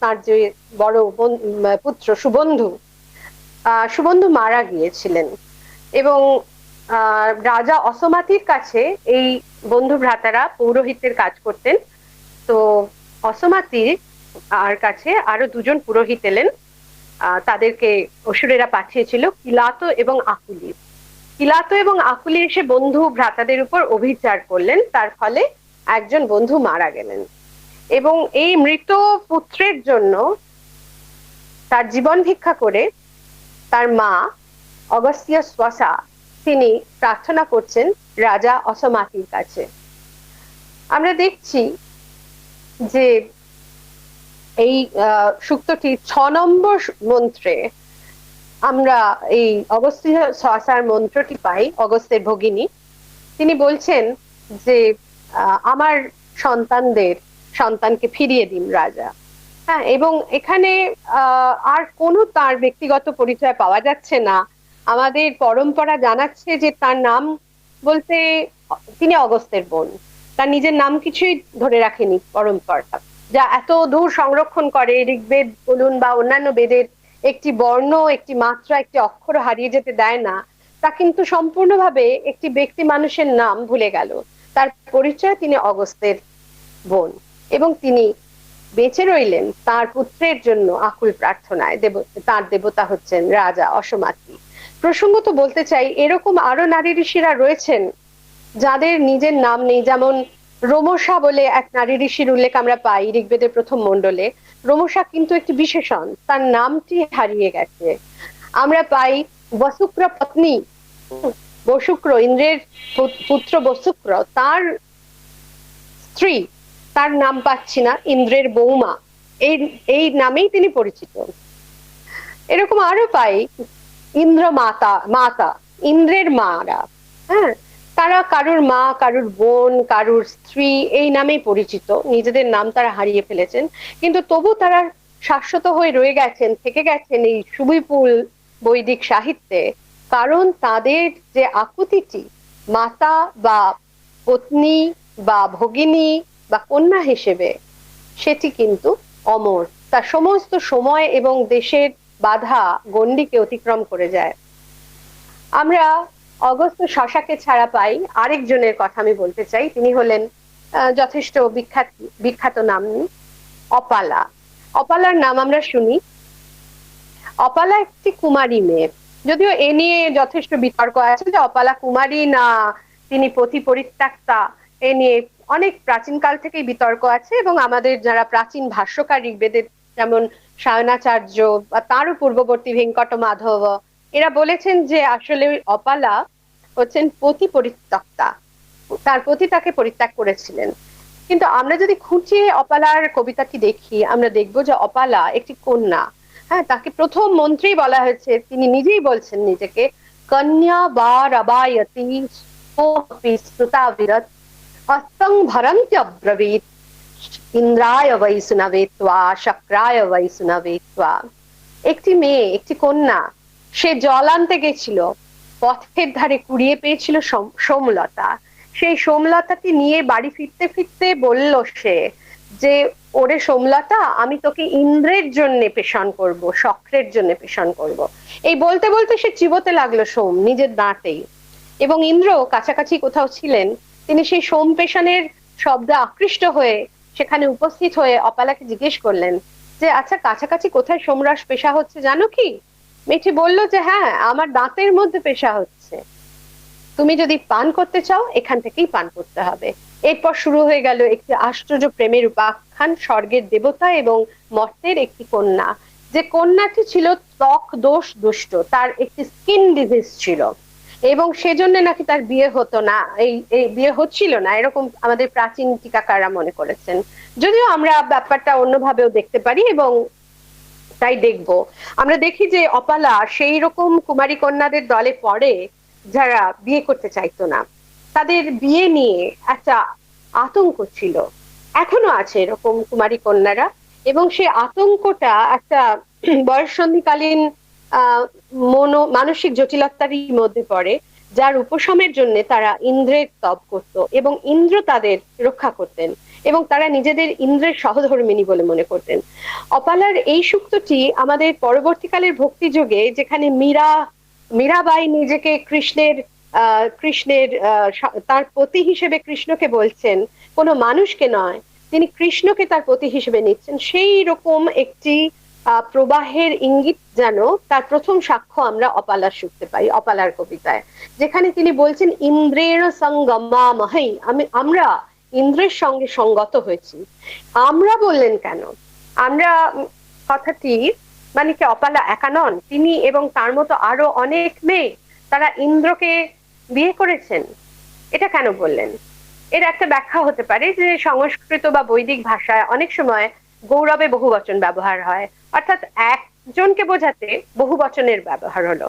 তার যে বড় পুত্র সুবন্ধু মারা গিয়েছিলেন, এবং রাজা অসমাতির কাছে এই বন্ধু ভ্রাতারা পৌরোহিত্যের কাজ করতেন। তো অসমাতির আর কাছে আরো দুজন পুরোহিত এলেন, তাদেরকে অসুরেরা পাঠিয়েছিল, কিলাতো এবং আকুলি। কিলাতো এবং আকুলি এসে বন্ধু ভ্রাতাদের উপর অভিচার করলেন, তার ফলে একজন বন্ধু মারা গেলেন। এবং এই মৃত পুত্রের জন্য তার জীবন ভিক্ষা করে তার মা অগস্ত্য স্পর্শা তিনি প্রার্থনা করছেন রাজা অসমাতির কাছে। আমরা দেখছি যে এই সূক্তটি 6 নম্বর মন্ত্রে আমরা এই অগস্ত্য স্পর্শার মন্ত্রটি পাই। অগস্ত্যের ভগিনী তিনি বলছেন যে আমার সন্তানকে ফিরিয়ে দিন রাজা। হ্যাঁ, এবং এখানে আর কোনো তার ব্যক্তিগত পরিচয় পাওয়া যাচ্ছে না। আমাদের পরম্পরা জানাচ্ছে যে তার নাম বলতে তিনি অগস্ত্যের বোন, তার নিজের নাম কিছুই ধরে রাখেনি পরম্পরা, যা এত দূর সংরক্ষণ করে ঋগ্বেদ বলুন বা অন্যান্য বেদের একটি বর্ণ, একটি মাত্রা, একটি অক্ষর হারিয়ে যেতে দেয় না, তা কিন্তু সম্পূর্ণভাবে একটি ব্যক্তি মানুষের নাম ভুলে গেল। তার পরিচয় তিনি অগস্ত্যের বোন, এবং তিনি বেঁচে রইলেন তার পুত্রের জন্য আকুল প্রার্থনায়। তার দেবতা হচ্ছেন রাজা অশ্বমাত্রী। প্রসঙ্গত বলতে চাই, এরকম আরো নারী ঋষিরা রয়েছেন যাদের নিজের নাম নেই। যেমন রোমসা বলে এক নারী ঋষির উল্লেখ আমরা পাই ঋগ্বেদের প্রথম মণ্ডলে। রোমসা কিন্তু একটি বিশেষণ, তার নামটি হারিয়ে গেছে। আমরা পাই বসুক্র পত্নী, বসুক্র ইন্দ্রের পুত্র বসুক্র, তার স্ত্রী, তার নাম পাচ্ছি না, ইন্দ্রের বৌমা, এই নামেই তিনি পরিচিত। এরকম আরো পাই ইন্দ্র মাতা, ইন্দ্রের মারা, হ্যাঁ, তারা কারুর মা, কারুর বোন, কারুর স্ত্রী এই নামেই পরিচিত। নিজেদের নাম তারা হারিয়ে ফেলেছেন, কিন্তু তবু তারা শাশ্বত হয়ে রয়ে গেছেন, থেকে গেছেন এই সুবিপুল বৈদিক সাহিত্যে, কারণ তাদের যে আকুতিটি মাতা বা পত্নী বা ভগিনী বা কন্যা হিসেবে, সেটি কিন্তু অমর, তার সমস্ত সময় এবং দেশের বাধা গণ্ডিকে অতিক্রম করে যায়। আমরা অগস্ত্য শশাকে ছাড়া পাই আরেকজনের কথা আমি বলতে চাই, তিনি হলেন যথেষ্ট বিখ্যাত নাম অপালা। অপালার নাম আমরা শুনি। অপালা একটি কুমারী মেয়ে, যদিও এ নিয়ে যথেষ্ট বিতর্ক আছে যে অপালা কুমারী না তিনি পতি পরিত্যক্তা, এ নিয়ে অনেক প্রাচীনকাল থেকেই বিতর্ক আছে। এবং আমাদের যারা প্রাচীন ভাষ্যকার ঋগ্বেদের, যেমন সায়নাচার্য বা তারও পূর্ববর্তী ভেঙ্কট মাধব, এরা বলেছেন যে আসলে অপালা হচ্ছেন পতি পরিত্যক্তা, তার পতি তাকে পরিত্যাগ করেছিলেন। কিন্তু আমরা যদি খুঁচিয়ে অপালার কবিতাটি দেখি, আমরা দেখব যে অপালা একটি কন্যা। হ্যাঁ, তাকে প্রথম মন্ত্রী বলা হয়েছে, তিনি নিজেই বলছেন নিজেকে কন্যা বা রাবায়তি স্তুতাবিরত অস্তং ভরন্ত্যব্রবীত ইন্দ্রায় বৈ সুনবে ত্বা শক্রায় বৈ সুনবে ত্বা। একটি মেয়ে, একটি কন্যা, সে জল আনতে গেছিল, পথের ধারে কুড়িয়ে পেয়েছিল সোমলতা। সেই সোমলতাটি নিয়ে বাড়ি ফিরতে ফিরতে বলল সে যে, ওরে সোমলতা, আমি তোকে ইন্দ্রের জন্য পেষণ করব, শক্রের জন্য পেষণ করব। এই বলতে বলতে সে চিবোতে লাগলো সোম নিজের দাঁতেই, এবং ইন্দ্র কাছাকাছি কোথাও ছিলেন। তিনি সেই সোম পেষণের শব্দে আকৃষ্ট হয়ে সেখানে উপস্থিত হয়ে অপালাকে জিজ্ঞেস করলেন যে, আচ্ছা, কাছাকাছি কোথায় সোমরস পেশা হচ্ছে জানো কি? মেয়েটি বলল যে, হ্যাঁ, আমার দাঁতের মধ্যে পেশা হচ্ছে, তুমি যদি পান করতে চাও এখান থেকেই পান করতে হবে। এরপর শুরু হয়ে গেল একটি আশ্চর্য প্রেমের উপাখ্যান স্বর্গের দেবতা এবং মর্তের একটি কন্যা। যে কন্যাটি ছিল ত্বক দোষ দুষ্ট, তার একটি স্কিন ডিজিজ ছিল, এবং সেজন্য নাকি তার বিয়ে হতো না, এই বিয়ে হচ্ছিল না, এরকম আমাদের প্রাচীন টিকাকাররা মনে করেছেন। যদিও আমরা ব্যাপারটা অন্যভাবেও দেখতে পারি, এবং তাই দেখব, আমরা দেখি যে অপালা সেই রকম কুমারী কন্যাদের দলে পড়ে যারা বিয়ে করতে চাইতো না। তাদের বিয়ে নিয়ে একটা আতঙ্ক ছিল, এখনো আছে এরকম কুমারী কন্যারা, এবং সেই আতঙ্কটা একটা বয়ঃসন্ধিকালীন মানসিক জটিলতারই মধ্যে পড়ে, যার উপশমের জন্য তারা ইন্দ্রের তপ করত, এবং ইন্দ্র তাদের রক্ষা করতেন, এবং তারা নিজেদের ইন্দ্রের সহধর্মিণী বলে মনে করতেন। অপালার এই সূক্তটি আমাদের পরবর্তীকালের ভক্তি যুগে, যেখানে মীরাবাই নিজেকে কৃষ্ণের তার পতি হিসেবে কৃষ্ণকে বলছেন, কোনো মানুষকে নয়, তিনি কৃষ্ণকে তার পতি হিসেবে নিচ্ছেন, সেই রকম একটি প্রবাহের ইঙ্গিত যেন তার প্রথম সাক্ষ্য আমরা অপালার সূক্তে পাই, অপালার কবিতায়, যেখানে তিনি বলছেন ইন্দ্রের সঙ্গমামহৈ, আমরা ইন্দ্রের সঙ্গে সঙ্গত হয়েছি। আমরা বললেন কেন? আমরা কথাটি মানে কি অপালা একা নন, তিনি এবং তার মতো আরো অনেক মেয়ে তারা ইন্দ্রকে বিয়ে করেছেন, এটা কেন বললেন? এর একটা ব্যাখ্যা হতে পারে যে সংস্কৃত বা বৈদিক ভাষায় অনেক সময় গৌরবে বহুবচন ব্যবহার হয়, অর্থাৎ একজনকে বোঝাতে বহুবচনের ব্যবহার হলো।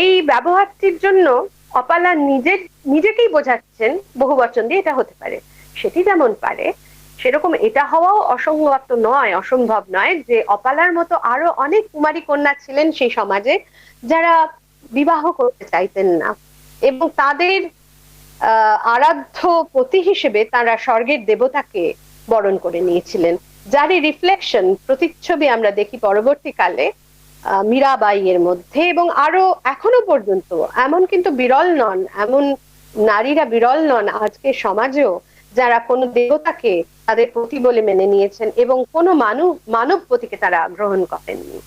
এই ব্যবহারটির জন্য অপালা নিজেকেই বোঝাচ্ছেন বহুবচন দিয়ে, এটা হতে পারে। সেটি যেমন পারে, সেরকম এটা হওয়াও অসঙ্গত নয়, অসম্ভব নয় যে অপালার মতো আরো অনেক কুমারী কন্যা ছিলেন সেই সমাজে যারা বিবাহ করতে চাইতেন না, এবং তাদের আরাধ্য পতি হিসেবে তারা স্বর্গের দেবতাকে বরণ করে নিয়েছিলেন, যারই রিফ্লেকশন, প্রতিচ্ছবি আমরা দেখি পরবর্তীকালে মীরাবাইয়ের মধ্যে, এবং আরো এখনো পর্যন্ত এমন কিন্তু বিরল নন, এমন নারীরা বিরল নন আজকের সমাজেও যারা কোনো দেবতাকে তাদের পতি বলে মেনে নিয়েছেন এবং কোনো মানব পতিকে তারা গ্রহণ করেননি।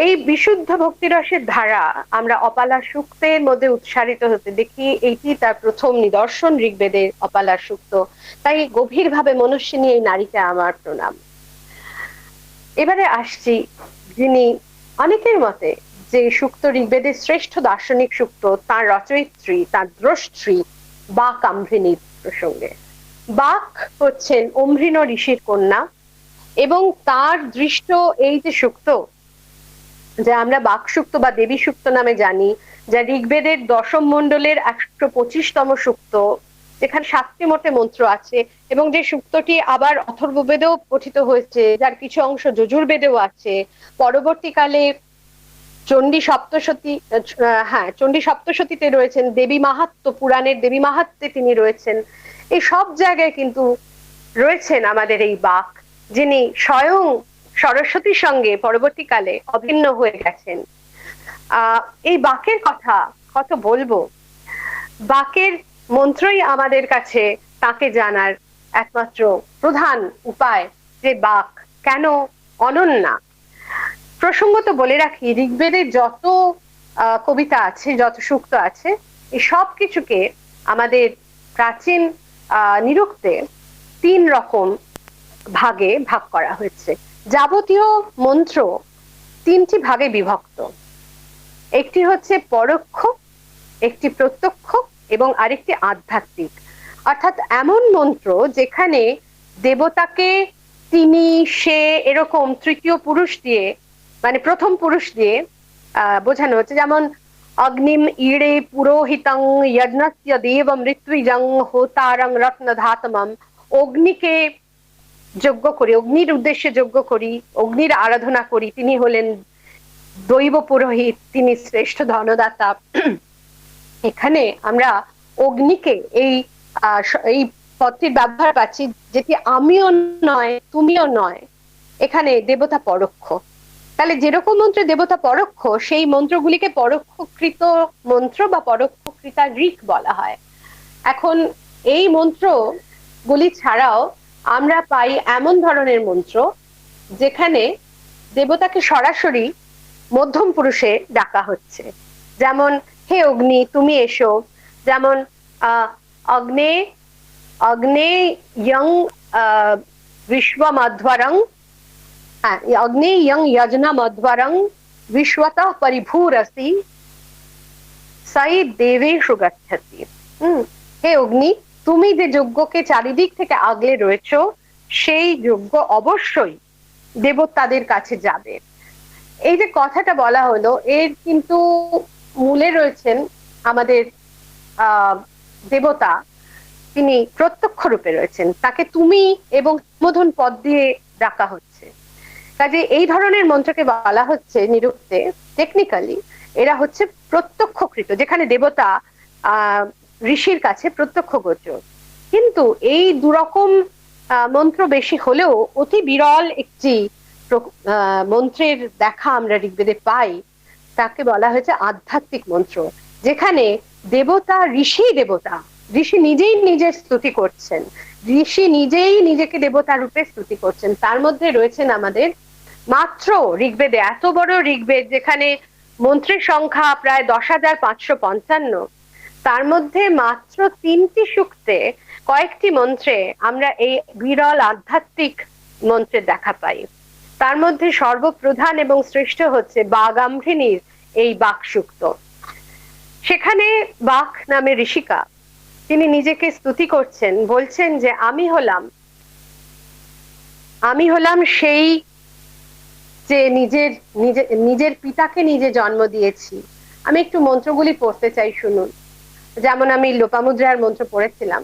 এই বিশুদ্ধ ভক্তিরসের ধারা আমরা অপালা সূক্তের মধ্যে উৎসারিত হতে দেখি। এইটি তার প্রথম নিদর্শন ঋগ্বেদের অপালা সূক্ত। তাই গভীরভাবে মনুষ্যিনী এই নারীকে আমার প্রণাম। এবারে আসছি যিনি অনেকের মতে যে সূক্ত ঋগ্বেদের শ্রেষ্ঠ দার্শনিক সূক্ত, তার রচয়িত্রী, তার দ্রষ্ট্রী বাক আম্ভৃণীর প্রসঙ্গে। বাক হচ্ছেন অম্ভৃণ ঋষির কন্যা এবং তার দৃষ্ট এই যে সূক্ত, যা আমরা বাক সূক্ত বা দেবী সূক্ত নামে জানি, যা ঋগ্বেদের দশম মণ্ডলের 125তম সূক্ত, যেখানে 7টি মোটে মন্ত্র আছে এবং যে সূক্তটি আবার অথর্ববেদেও পঠিত হয়েছে, যার কিছু অংশ যজুর্বেদেও আছে। পরবর্তীকালে চণ্ডী সপ্তশতীতে রয়েছেন, দেবী মাহাত্ম্য পুরাণের দেবী মাহাত্ম্যে তিনি রয়েছেন। এই সব জায়গায় কিন্তু রয়েছেন আমাদের এই বাক, যিনি স্বয়ং সরস্বতীর সঙ্গে পরবর্তীকালে অভিন্ন হয়ে গেছেন। এই বাকের কথা কত বলবো। বাকের মন্ত্রই আমাদের কাছে তাকে জানার একমাত্র প্রধান উপায় যে বাক কেন অনন্যা। প্রসঙ্গত বলে রাখি, ঋগ্বেদের যত কবিতা আছে, যত সূক্ত আছে, এই সব কিছুকে আমাদের প্রাচীন নিরুক্তে 3 রকম ভাগে ভাগ করা হয়েছে। যাবতীয় মন্ত্র 3টি ভাগে বিভক্ত। একটি হচ্ছে পরোক্ষ, একটি প্রত্যক্ষ এবং আরেকটি আধ্যাত্মিক। অর্থাৎ এমন মন্ত্র যেখানে দেবতাকে তিনি, সে এরকম তৃতীয় পুরুষ দিয়ে, মানে প্রথম পুরুষ দিয়ে বোঝানো হচ্ছে। যেমন অগ্নিম ইড়ে পুরোহিতং যজ্ঞস্য দেব মৃত্যুজং হোতারং রত্নধাতমম। অগ্নিকে যজ্ঞ করি, অগ্নির উদ্দেশ্যে যজ্ঞ করি, অগ্নির আরাধনা করি, তিনি হলেন দৈব পুরোহিত, তিনি শ্রেষ্ঠ ধনদাতা। এখানে আমরা অগ্নিকে এই পদটির ব্যবহার পাচ্ছি, যেটি আমিও নয় তুমিও নয়, এখানে দেবতা পরোক্ষ। তাহলে যেরকম মন্ত্রে দেবতা পরোক্ষ, সেই মন্ত্রগুলিকে পরোক্ষকৃত মন্ত্র বা পরোক্ষকৃতা ঋক বলা হয়। এখন এই মন্ত্রগুলি ছাড়াও আমরা পাই এমন ধরনের মন্ত্র যেখানে দেবতাকে সরাসরি মধ্যম পুরুষে ডাকা হচ্ছে। যেমন হে অগ্নি তুমি এসো, যেমন অগ্নে অগ্নে ইয়ং বিশ্বমধ্বরং, অগ্নে ইয়ং যজনমধ্বরং বিশ্বতঃ পরিভূরসি সাই দেবেষু গচ্ছতি। হে অগ্নি, তুমি যে যজ্ঞকে চারিদিক থেকে আগলে রয়েছো, সেই যজ্ঞ অবশ্যই দেবতাদের কাছে যাবে। এই যে কথাটা বলা হলো, এর কিন্তু মূলে রয়েছেন আমাদের দেবতা, তিনি প্রত্যক্ষ রূপে রয়েছেন, তাকে তুমি এবং সম্বোধন পদ দিয়ে ডাকা হচ্ছে। কাজে এই ধরনের মন্ত্রকে বলা হচ্ছে নিরুক্তে, টেকনিক্যালি এরা হচ্ছে প্রত্যক্ষকৃত, যেখানে দেবতা ঋষির কাছে প্রত্যক্ষ গোচর। কিন্তু এই দুরকম মন্ত্র বেশি হলেও অতি বিরল একটি মন্ত্রের দেখা আমরা ঋগ্বেদে পাই, তাকে বলা হয়েছে আধ্যাত্মিক মন্ত্র, যেখানে দেবতা ঋষি নিজেই নিজের স্তুতি করছেন, ঋষি নিজেই নিজেকে দেবতা রূপে স্তুতি করছেন। তার মধ্যে রয়েছেন আমাদের মাত্র ঋগ্বেদে, এত বড় ঋগ্বেদ যেখানে মন্ত্রের সংখ্যা প্রায় 10,555, তার মধ্যে মাত্র 3টি সূক্তে, কয়েকটি মন্ত্রে আমরা এই বিরল আধ্যাত্মিক মন্ত্রের দেখা পাই। তার মধ্যে সর্বপ্রধান এবং শ্রেষ্ঠ হচ্ছে বাগাম্ভৃণীর এই বাক সূক্ত। সেখানে বাক নামে ঋষিকা, তিনি নিজেকে স্তুতি করছেন, বলছেন যে আমি হলাম সেই যে নিজের পিতাকে নিজে জন্ম দিয়েছি। আমি একটু মন্ত্রগুলি পড়তে চাই, শুনুন। যেমন আমি লোপামুদ্রার মন্ত্র পড়েছিলাম,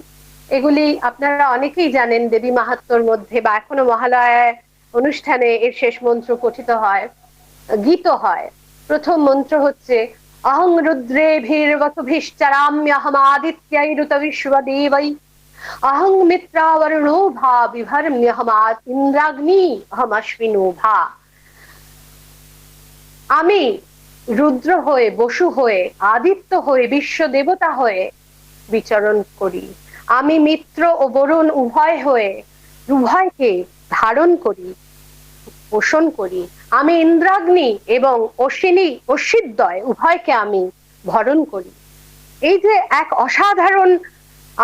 এগুলি আপনারা অনেকেই জানেন, দেবী মাহাত্ম্যর মধ্যে বা এখনো মহালয়া অনুষ্ঠানে এর শেষ মন্ত্র পঠিত হয়, গীত হয়। প্রথম মন্ত্র হচ্ছে অহং রুদ্রেভির্বতুভিশ্চরাম্যহম আদিত্যৈরুত বিশ্বদেবৈ অহং মিত্রাবরুণো ভা বিভর্ম্যহম ইন্দ্রাগ্নি অহম অশ্বিনো ভা। আমি রুদ্র হয়ে, বসু হয়ে, আদিত্য হয়ে, বিশ্ব দেবতা হয়ে বিচরণ করি। আমি মিত্র ও বরুণ উভয় হয়ে উভয়কে ধারণ করি, পোষণ করি। আমি ইন্দ্রাগ্নি এবং অশ্বিদ্বয় উভয়কে আমি ভরণ করি। এই যে এক অসাধারণ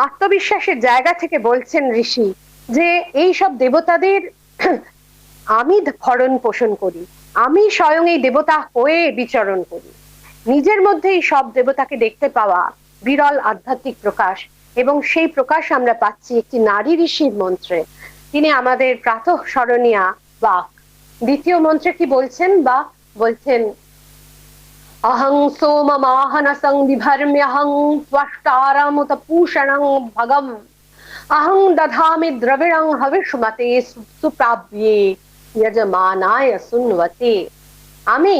আত্মবিশ্বাসের জায়গা থেকে বলছেন ঋষি যে এই সব দেবতাদের আমি ভরণ পোষণ করি, আমি স্বয়ং এই দেবতা হয়ে বিচরণ করি। নিজের মধ্যে এই সব দেবতাকে দেখতে পাওয়া বিরল আধ্যাত্মিক প্রকাশ, এবং সেই প্রকাশ আমরা পাচ্ছি একটি নারী ঋষির মন্ত্রে। তিনি আমাদের প্রাতঃ স্মরণীয়া বাক। দ্বিতীয় মন্ত্রে কি বলছেন? বা বলছেন অহং সোমমাহনসং বিভর্ম্যহং ত্বষ্টারমুত পূষণং ভগম অহং দধামি দ্রবিণং হবিষ্মতে সুপ্রাব্যে যজমানায় সুন্বতে। আমি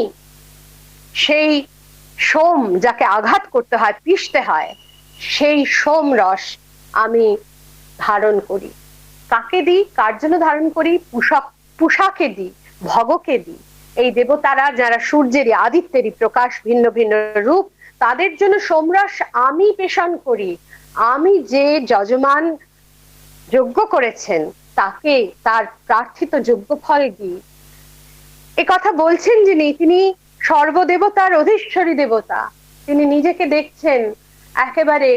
সেই সোম যাকে আঘাত করতে হয়, পিষতে হয়, সেই সোম রস আমি ধারণ করি। কাকে দিই? কার জন্য ধারণ করি? পুষাকে দিই, ভগকে দিই। এই দেবতারা যারা সূর্যেরই, আদিত্যেরই প্রকাশ, ভিন্ন ভিন্ন রূপ, তাদের জন্য সোমরস আমি পেষণ করি। আমি যে যজমান যজ্ঞ করেছেন তাকে তার প্রার্থিত যজ্ঞ ফল দিই। এ কথা বলছেন যিনি, তিনি সর্বদেবতার অধীশ্বরী দেবতা। তিনি নিজেকে দেখছেন একেবারে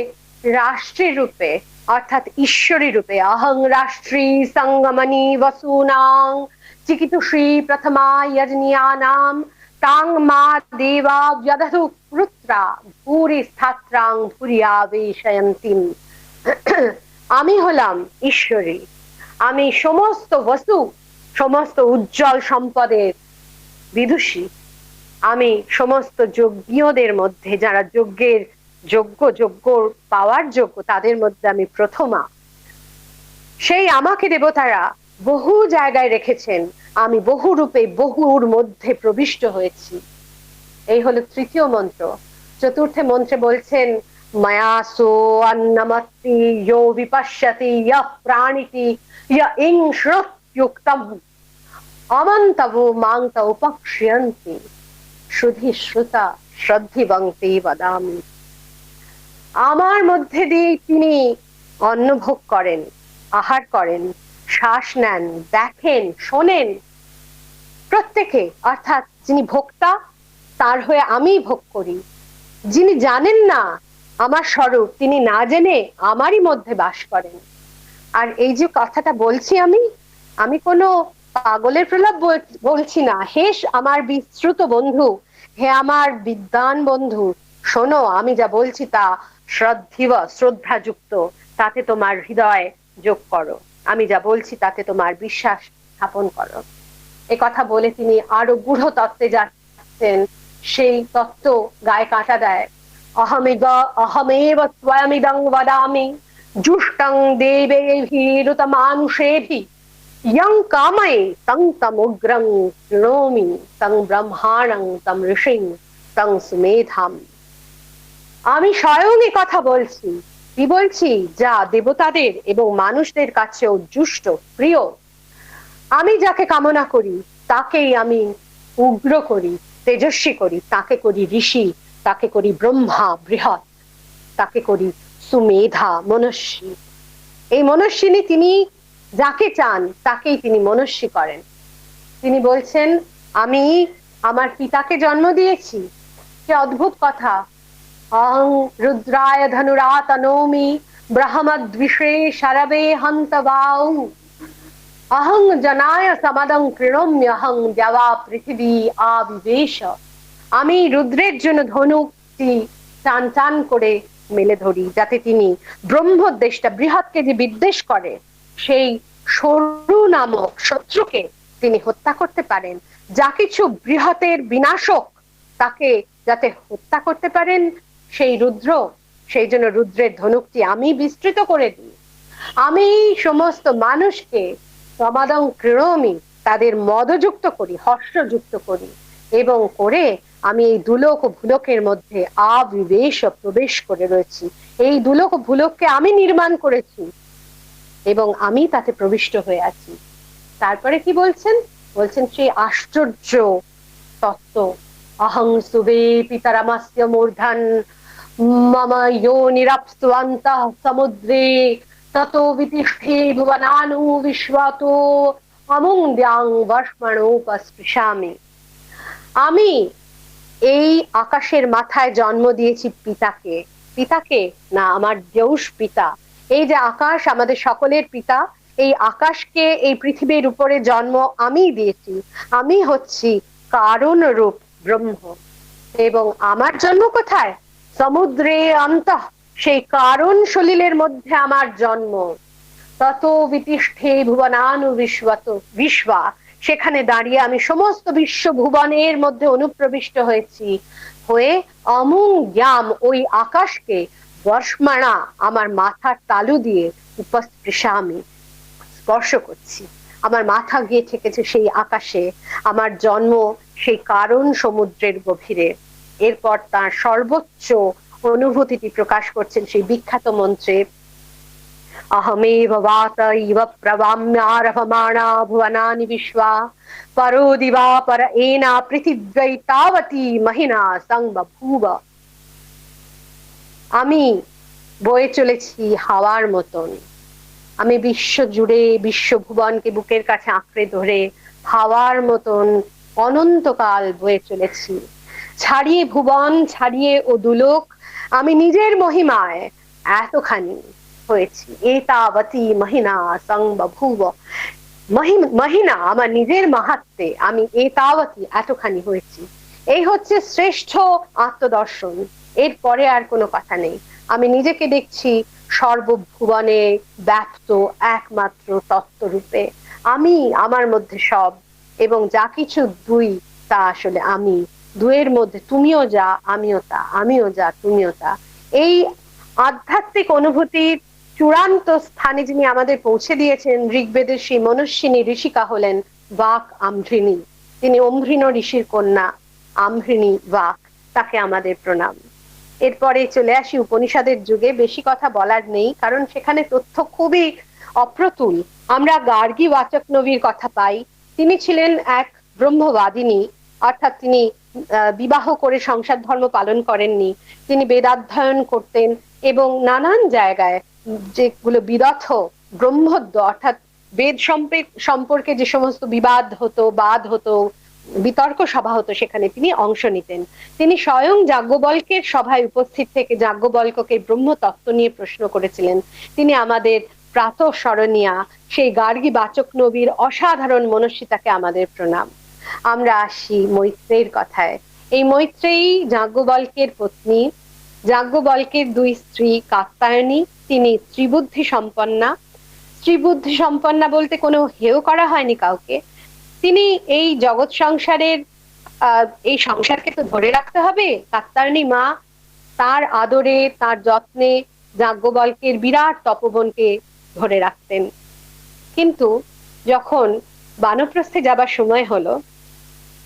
রাষ্ট্রী রূপে, অর্থাৎ ঈশ্বরী রূপে। অহং রাষ্ট্রী সঙ্গমনি বসুনাং চিকিতুষী প্রথমা যজনীয়ানাম তাং মা দেবা যদধু পুত্রা ভূরি স্থাত্রাং ভূরিয়াবেশয়ন্তিম। আমি হলাম ঈশ্বরী, আমি সমস্ত বস্তু, সমস্ত উজ্জ্বল সম্পদের বিদুষী। আমি সমস্ত যজ্ঞীয়দের মধ্যে, যারা যজ্ঞ পাওয়ার যোগ্য, তাদের মধ্যে আমি প্রথমা। সেই আমাকে দেবতারা বহু জায়গায় রেখেছেন, আমি বহু রূপে বহুর মধ্যে প্রবিষ্ট হয়েছি। এই হলো তৃতীয় মন্ত্র। চতুর্থ মন্ত্রে বলছেন ময়াসো অন্নমত্তি ইয়ো বিপশ্যতি ইয়ঃ প্রাণিতি ইয় ইং শ্রুত্যুক্তম অমন্তবো মাং ত উপক্ষ্যন্তি সুধি শ্রুতা শ্রদ্ধিবংতে বদামি। আমার মধ্যে দিয়ে তিনি অন্ন ভোগ করেন, আহার করেন, শ্বাস নেন, দেখেন, শোনেন প্রত্যেকে। অর্থাৎ যিনি ভোক্তা, তার হয়ে আমি ভোগ করি। যিনি জানেন না আমার স্বরূপ, তিনি না জেনে আমারই মধ্যে বাস করেন। আর এই যে কথাটা বলছি, আমি কোনো পাগলের প্রলাপ বলছি না। হে আমার বিশ্রুত বন্ধু, হে আমার বিদ্বান বন্ধু, শোনো, আমি যা বলছি তা শ্রদ্ধাযুক্ত, তাতে তোমার হৃদয় যোগ করো। আমি যা বলছি তাতে তোমার বিশ্বাস স্থাপন করো। এ কথা বলে তিনি আরো গূঢ় তত্ত্বে যাচ্ছেন। সেই তত্ত্ব গায়ে কাঁটা দেয়। অহমেব ত্বয়মিদং বদামি জুষ্টং দেবেভিরুত মানুষেভি ইয়ং কাময়ে তং তমুগ্রং নৌমি তং ব্রহ্মাণং তম ঋষিং তং সুমেধাম। আমি স্বয়ং এ কথা বলছি। কি বলছি? যা দেবতাদের এবং মানুষদের কাছেও জুষ্ট, প্রিয়। আমি যাকে কামনা করি তাকেই আমি উগ্র করি, তেজস্বী করি, তাকে করি ঋষি, তাকে করি ব্রহ্মা বৃহৎ, তাকে করি সুমেধা, মনস্বী। এই মনস্বিনী তিনি যাকে চান তাকেই তিনি মনস্বী করেন। তিনি বলছেন আমি আমার পিতাকে জন্ম দিয়েছি। কি অদ্ভুত কথা! অহং রুদ্রায় ধনুরাতনৌমি ব্রহ্মদ্বিষে শরবে হন্তবাউ অহং জনায় সমদং কৃণম্যহং দেবা পৃথিবী আবিবেশ। আমি রুদ্রের জন্য ধনুকটি টান টান করে মেলে ধরি, যাতে তিনি ব্রহ্মদ্বেষ্টা, বৃহৎকে যে বিদ্বেষ করে, সেই সরু নামক শত্রুকে তিনি হত্যা করতে পারেন। যা কিছু বৃহতের বিনাশক, তাকে যাতে হত্যা করতে পারেন সেই রুদ্র, সেই জন্য রুদ্রের ধনুকটি আমি বিস্তৃত করে দিই। আমি সমস্ত মানুষকে সমাদং ক্রীড়মি, তাদের মদযুক্ত করি, হর্ষযুক্ত করি, এবং করে আমি এই দুলোক ও ভুলোকের মধ্যে আবিবেশ প্রবেশ করে রয়েছি। এই দুলোক ও ভুলোককে আমি নির্মাণ করেছি এবং আমি তাতে প্রবিষ্ট হয়ে আছি। তারপরে কি বলছেন? বলছেন সেই আশ্চর্য তত্ত্ব अहं सुवे पितरमस्य मूर्धन मम योनिरप्सु अन्तः समुद्रे ततो वितिष्ठे भुवनानु विश्वातो अमुं द्यां वर्ष्मणोपस्पृशामि। আমি এই আকাশের মাথায় জন্ম দিয়েছি পিতাকে। পিতাকে না, আমার দেউশ পিতা। এই যে আকাশ আমাদের সকলের পিতা, এই আকাশকে এই পৃথিবীর উপরে জন্ম আমি দিয়েছি। আমি হচ্ছি কারণ রূপ ব্রহ্ম। এবং আমার জন্ম কোথায়? সমুদ্রে অন্তঃ, সেই কারণ সলিলের মধ্যে আমার জন্ম। তত বিতিষ্ঠে ভুবনানু বিশ্বা, সেখানে দাঁড়িয়ে আমি সমস্ত বিশ্ব ভুবনের মধ্যে অনুপ্রবিষ্ট হয়েছি, হয়ে অমুং জ্ঞাম, ওই আকাশকে বর্ষ্মাণা, আমার মাথার তালু দিয়ে উপস্পৃশামি, স্পর্শ করছি। আমার মাথা গিয়ে ঠেকেছে সেই আকাশে, আমার জন্ম সেই কারণ সমুদ্রের গভীরে। এরপর তার সর্বোচ্চ অনুভূতিটি প্রকাশ করছেন সেই বিখ্যাত মন্ত্রে, अहमेव वात इव प्रवाम्यारभमाणा भुवनानि विश्वा परो दिवा पर एना पृथिव्यै तावती महिना संबभूव। আমি বয়ে চলেছি হাওয়ার মতন। আমি বিশ্ব জুড়ে বিশ্ব ভুবনকে বুকের কাছে আঁকড়ে ধরে হাওয়ার মতন অনন্তকাল বয়ে চলেছি। ছাড়িয়ে ভুবন, ছাড়িয়ে ও দুলোক, আমি নিজের মহিমায় এতখানি হয়েছি। এতাবতী মহিনা সংবভূব, মহিনা আমার নিজের মাহাত্মে আমি এতাবতী এতখানি হয়েছি। এই হচ্ছে শ্রেষ্ঠ আত্মদর্শন। এর পরে আর কোনো কথা নেই। আমি নিজেকে দেখছি সর্বভুবনে ব্যাপ্ত একমাত্র তত্ত্বরূপে। আমি, আমার মধ্যে সব, এবং যা কিছু দুই তা আসলে আমি। দুয়ের মধ্যে তুমিও যা, আমিও তা, আমিও যা, তুমিও তা। এই আধ্যাত্মিক অনুভূতির চূড়ান্ত স্থানে যিনি আমাদের পৌঁছে দিয়েছেন, ঋগ্বেদের সেই মনুষ্যিনী ঋষিকা হলেন বাক আম্ভৃণী। তিনি অম্ভৃণ ঋষির কন্যা, আম্ভৃণী বাক, তাকে আমাদের প্রণাম। এরপরে চলে আসি উপনিষদের যুগে। বেশি কথা বলার নেই, কারণ সেখানে তথ্য খুবই অপ্রতুল। আমরা গার্গী বাচক নবীর কথা পাই। তিনি ছিলেন এক ব্রহ্মবাদিনী, অর্থাৎ তিনি বিবাহ করে সংসার ধর্ম পালন করেননি। তিনি বেদাধ্যয়ন করতেন এবং নানান জায়গায় যেগুলো বিদথ ব্রহ্মদ্য, অর্থাৎ বেদ সম্পর্কে যে সমস্ত বিবাদ হতো, বাদ হতো, বিতর্ক সভা হতো, সেখানে তিনি অংশ নিতেন। তিনি স্বয়ং যাজ্ঞবল্ক্যের সভায় উপস্থিত থেকে যাজ্ঞবল্ক্যকে ব্রহ্মতত্ত্ব নিয়ে প্রশ্ন করেছিলেন। তিনি আমাদের প্রাতঃস্মরণীয়া সেই গার্গী বাচক নবীর অসাধারণ মনস্বিতাকে আমাদের প্রণাম। আমরা আসি মৈত্রেয়ীর কথায়। এই মৈত্রেয়ী যাজ্ঞবল্ক্যের পত্নী। যাজ্ঞবল্ক্যের দুই স্ত্রী কাত্যায়নী, তিনি ত্রিবুদ্ধি সম্পন্না। ত্রিবুদ্ধি সম্পন্না বলতে কোনো হেয় করা হয়নি কাউকে। তিনি এই জগৎ সংসারের এই সংসারকে তো ধরে রাখতে হবে। কাত্যায়নী মা তার আদরে, তার যত্নে যাজ্ঞবল্ক্যের বিরাট তপবনকে ধরে রাখতেন। কিন্তু যখন বানপ্রস্থে যাবার সময় হলো,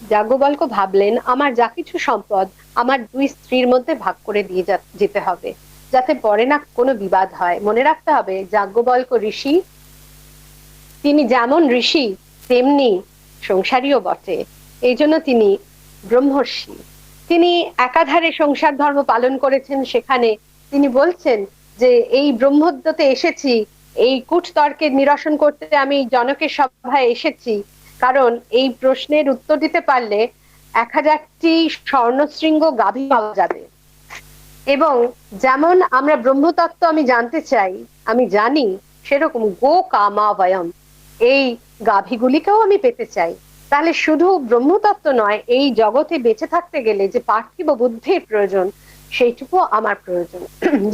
যাজ্ঞবল্ক্য ভাবলেন আমার যা কিছু সম্পদ আমার দুই স্ত্রীর মধ্যে ভাগ করে দিয়ে যেতে হবে, যাতে পরে না কোনো বিবাদ হয়। মনে রাখতে হবে যাজ্ঞবল্ক্য ঋষি, তিনি যেমন ঋষি তেমনি সংসারীও বটে। এই জন্য তিনি ব্রহ্মর্ষি। তিনি একাধারে সংসার ধর্ম পালন করেছেন। সেখানে তিনি বলছেন যে এই ব্রহ্মোদ্যতে এসেছি, এই কূটতর্কের নিরসন করতে আমি জনকের সভায় এসেছি, কারণ এই প্রশ্নের উত্তর দিতে পারলে 1000টি স্বর্ণশৃঙ্গ গাভী পাওয়া যাবে। এবং যেমন আমরা ব্রহ্মতত্ত্ব আমি জানতে চাই, আমি জানি, সেরকম গো কামা বয়ম, এই গাভীগুলিকেও আমি পেতে চাই। তাহলে শুধু ব্রহ্মতত্ত্ব নয়, এই জগতে বেঁচে থাকতে গেলে যে পার্থিব বুদ্ধির প্রয়োজন, সেইটুকু আমার প্রয়োজন।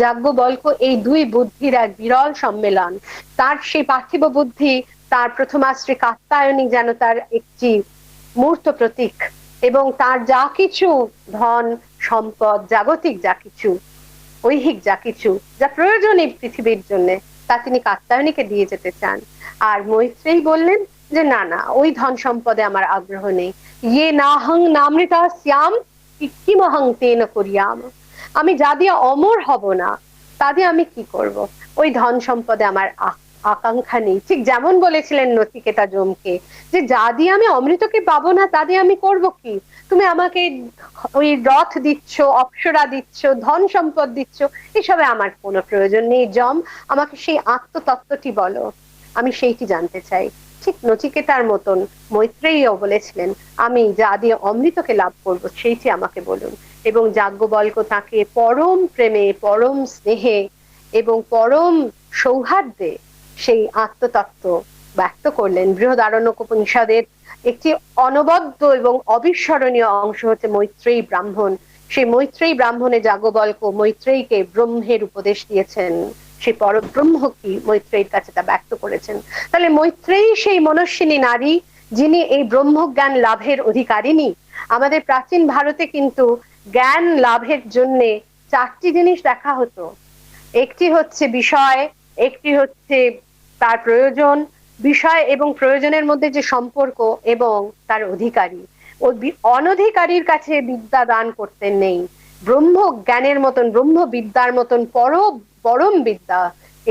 যাজ্ঞবল্ক্য এই দুই বুদ্ধির এক বিরল সম্মেলন। তার সেই পার্থিব বুদ্ধি, তার প্রথমাশ্রী কাত্যায়নী যেন তার একটি মূর্ত প্রতীক, এবং তার যা কিছু ধন সম্পদ, জাগতিক যা কিছু, ঐহিক যা কিছু যা প্রয়োজন এই পৃথিবীর জন্য, তা তিনি কাত্যায়নীকে দিয়ে যেতে চান। আর মৈত্রেয়ী বললেন যে না না, ওই ধন সম্পদে আমার আগ্রহ নেই। ইয়ে নাহং নামৃতা শ্যাম কিমহং তেন করিয়াম, আমি যা দিয়ে অমর হব না, তা দিয়ে আমি কি করব? ওই ধন সম্পদে আমার আকাঙ্ক্ষা নেই। ঠিক যেমন বলেছিলেন নচিকেতা যমকে, যে যা দিয়ে আমি অমৃতকে পাবো না তা দিয়ে আমি করব কি? তুমি আমাকে ওই রথ দিচ্ছ, অপ্সরা দিচ্ছ, ধন সম্পদ দিচ্ছ, এসবে আমার কোনো প্রয়োজন নেই যম, আমাকে সেই আত্মতত্ত্বটি বলো, আমি সেইটি জানতে চাই। ঠিক নচিকেতার মতন মৈত্রেয়ীও বলেছিলেন, আমি যা দিয়ে অমৃতকে লাভ করব সেইটি আমাকে বলুন। এবং যাজ্ঞবল্ক্য তাকে পরম প্রেমে, পরম স্নেহে এবং পরম সৌহার্দ্যে সেই আত্মতত্ত্ব ব্যক্ত করলেন। বৃহদারণ্যকোপনিষদের একটি অনবদ্য এবং অবিস্মরণীয় অংশ হচ্ছে মৈত্রেয়ী ব্রাহ্মণ। সেই মৈত্রেয়ী ব্রাহ্মণে যাজ্ঞবল্ক্য মৈত্রেয়ীকে ব্রহ্মের উপদেশ দিয়েছেন, সেই পরব্রহ্ম কি মৈত্রেয়ীর কাছে তা ব্যক্ত করেছেন। তাহলে মৈত্রেয়ী সেই মনস্বিনী নারী যিনি এই ব্রহ্মজ্ঞান লাভের অধিকারিণী। আমাদের প্রাচীন ভারতে কিন্তু জ্ঞান লাভের জন্য চারটি জিনিস দেখা হতো। একটি হচ্ছে বিষয়, একটি হচ্ছে তার প্রয়োজন, বিষয় এবং প্রয়োজনের মধ্যে যে সম্পর্ক, এবং তার অধিকারী। ও অনধিকারীর কাছে বিদ্যা দান করতে নেই। ব্রহ্ম জ্ঞানের মতন, ব্রহ্ম বিদ্যার মতন পরম বিদ্যা,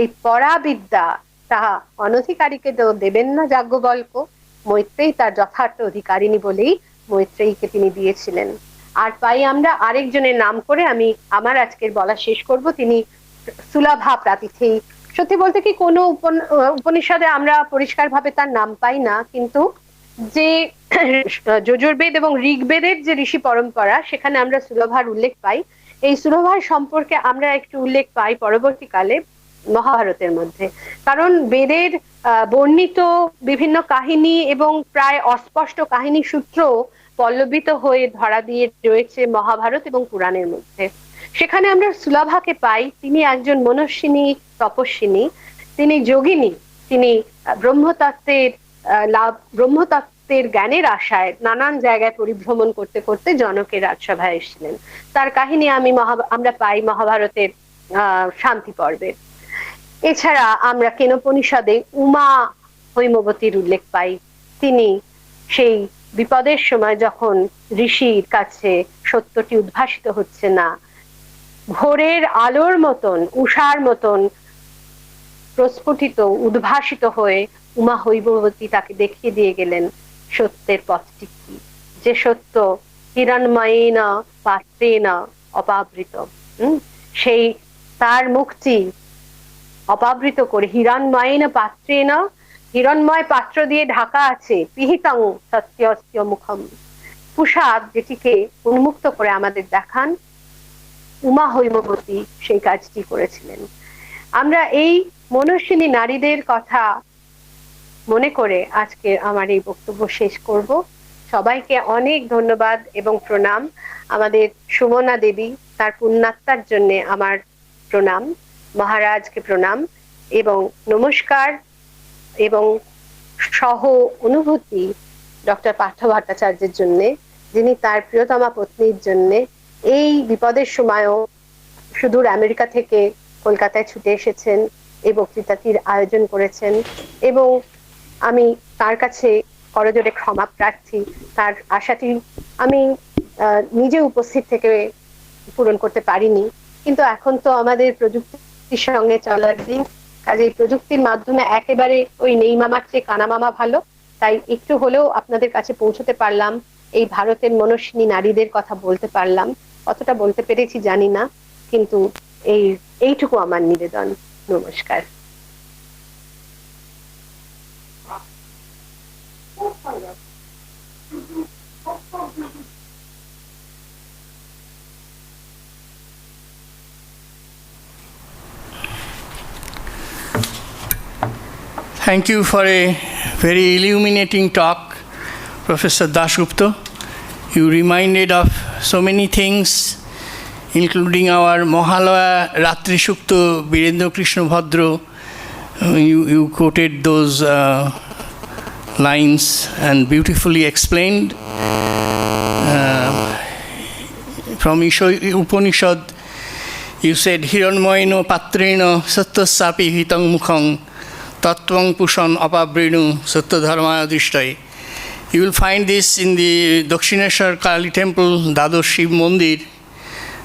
এই পরাবিদ্যা, তাহা অনধিকারীকে তো দেবেন না যাজ্ঞবল্ক্য। মৈত্রেয়ী তার যথার্থ অধিকারিণী বলেই মৈত্রেয়ীকে তিনি দিয়েছিলেন। আর পাই আমরা আরেকজনের নাম করে আমি আমার আজকের বলা শেষ করব। তিনি সুলভা প্রাতিথেয়ী। সত্যি বলতে কি কোনো উপনিষদে আমরা পরিষ্কারভাবে তার নাম পাই না, কিন্তু যে যজুর্বেদ এবং ঋগ্বেদের যে ঋষি পরম্পরা, সেখানে আমরা সুলভার উল্লেখ পাই। এই সুলভার সম্পর্কে আমরা একটু উল্লেখ পাই পরবর্তীকালে মহাভারতের মধ্যে। কারণ বেদের বর্ণিত বিভিন্ন কাহিনী এবং প্রায় অস্পষ্ট কাহিনী সূত্র পল্লবিত হয়ে ধরা দিয়ে রয়েছে মহাভারত এবং পুরাণের মধ্যে। সেখানে আমরা সুলভাকে পাই। তিনি একজন মনস্বিনী তপস্বিনী, তিনি যোগিনী, তিনি ব্রহ্মতত্ত্বের জ্ঞানের আশায় নানান জায়গায় পরিভ্রমণ করতে করতে জনকের রাজসভায় এসেছিলেন। তার কাহিনী আমরা পাই মহাভারতের শান্তি পর্বে। এছাড়া আমরা কেনোপনিষদে উমা হৈমবতীর উল্লেখ পাই। তিনি সেই বিপদের সময় যখন ঋষির কাছে সত্যটি উদ্ভাসিত হচ্ছে না, ভোরের আলোর মতন, উষার মতন প্রস্ফুটিত উদ্ভাসিত হয়ে উমা হৈমবতী তাকে দেখিয়ে দিয়ে গেলেন সত্যের পথটি কি, যে সত্য হিরণ্ময়েন পাত্রেণ অপাবৃত। সেই তার মুখটি অপাবৃত করে হিরণ্ময়েন পাত্রেণ, হিরণ্ময় পাত্র দিয়ে ঢাকা আছে, পিহিতং সত্যস্য মুখম, পুষাদ যেটিকে উন্মুক্ত করে আমাদের দেখান, উমা হৈমবতী সেই কাজটি করেছিলেন। আমরা এই মনস্বিনী নারীদের কথা মনে করে আজকে আমার এই বক্তব্য শেষ করব। সবাইকে অনেক ধন্যবাদ এবং প্রণাম। আমাদের সুমনা দেবী, তার পুণ্যাত্মার জন্য আমার প্রণাম, মহারাজকে প্রণাম এবং নমস্কার এবং সহ অনুভূতি ডক্টর পার্থ ভট্টাচার্যের জন্য, যিনি তার প্রিয়তমা পত্নীর জন্য এই বিপদের সময়ও সুদূর আমেরিকা থেকে কলকাতায় ছুটে এসেছেন, এই বক্তৃতাটির আয়োজন করেছেন। এবং আমি তার কাছে করজোড়ে ক্ষমা প্রার্থী। তার আশাটি আমি নিজে উপস্থিত থেকে পূরণ করতে পারিনি, কিন্তু এখন তো আমাদের প্রযুক্তির সঙ্গে চলার দিন, কাজে প্রযুক্তির মাধ্যমে একেবারে ওই নেই মামার চেয়ে কানা মামা ভালো। তাই একটু হলেও আপনাদের কাছে পৌঁছতে পারলাম, এই ভারতের মনস্বিনী নারীদের কথা বলতে পারলাম। কতটা বলতে পেরেছি জানি না, কিন্তু এইটুকু আমার নিবেদন। নমস্কার। Thank you for a very illuminating talk, Professor Dasgupta. You reminded of so many things, including our Mahalaya Ratri Shukta, Virendra Krishna Bhadra. You quoted those lines and beautifully explained. From Upanishad, you said, Hiranmayano patrena satyasapi hitang mukhang tattvang pushan apabrenu satyadharmaya drishtay. You will find this in the Dakshineshwar Kali Temple, Dadosh Shiv Mandir.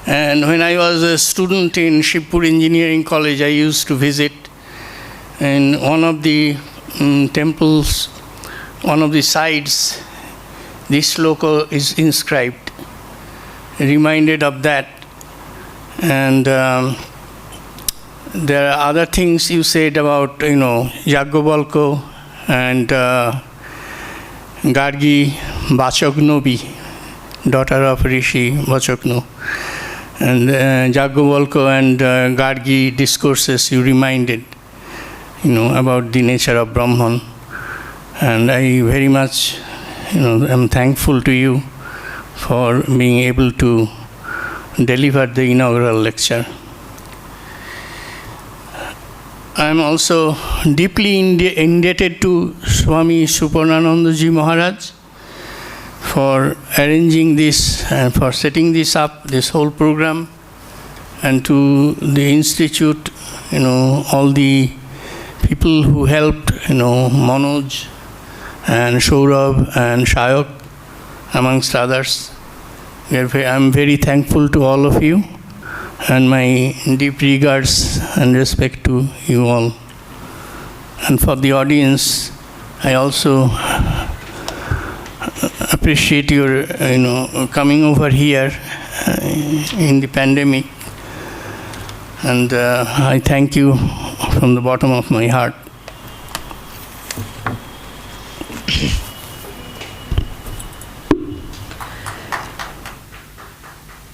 And when I was a student in Shivpur Engineering College, I used to visit. in one of the temples, one of the sides, this sloka is inscribed, reminded of that. And there are other things you said about, Yagyavalkya and Gargi Vachaknobi, daughter of Rishi Vachakno. And Yagyavalkya and Gargi discourses you reminded, about the nature of Brahman. And I very much, am thankful to you for being able to deliver the inaugural lecture. I am also deeply indebted to Swami Suparnanandaji Maharaj for arranging this and for setting this up, this whole program, and to the Institute, all the people who helped, Manoj and Saurabh and Shayak, amongst others. I am very thankful to all of you, and my deep regards and respect to you all. And for the audience, I also appreciate your, coming over here in the pandemic. And I thank you from the bottom of my heart.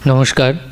নমস্কার।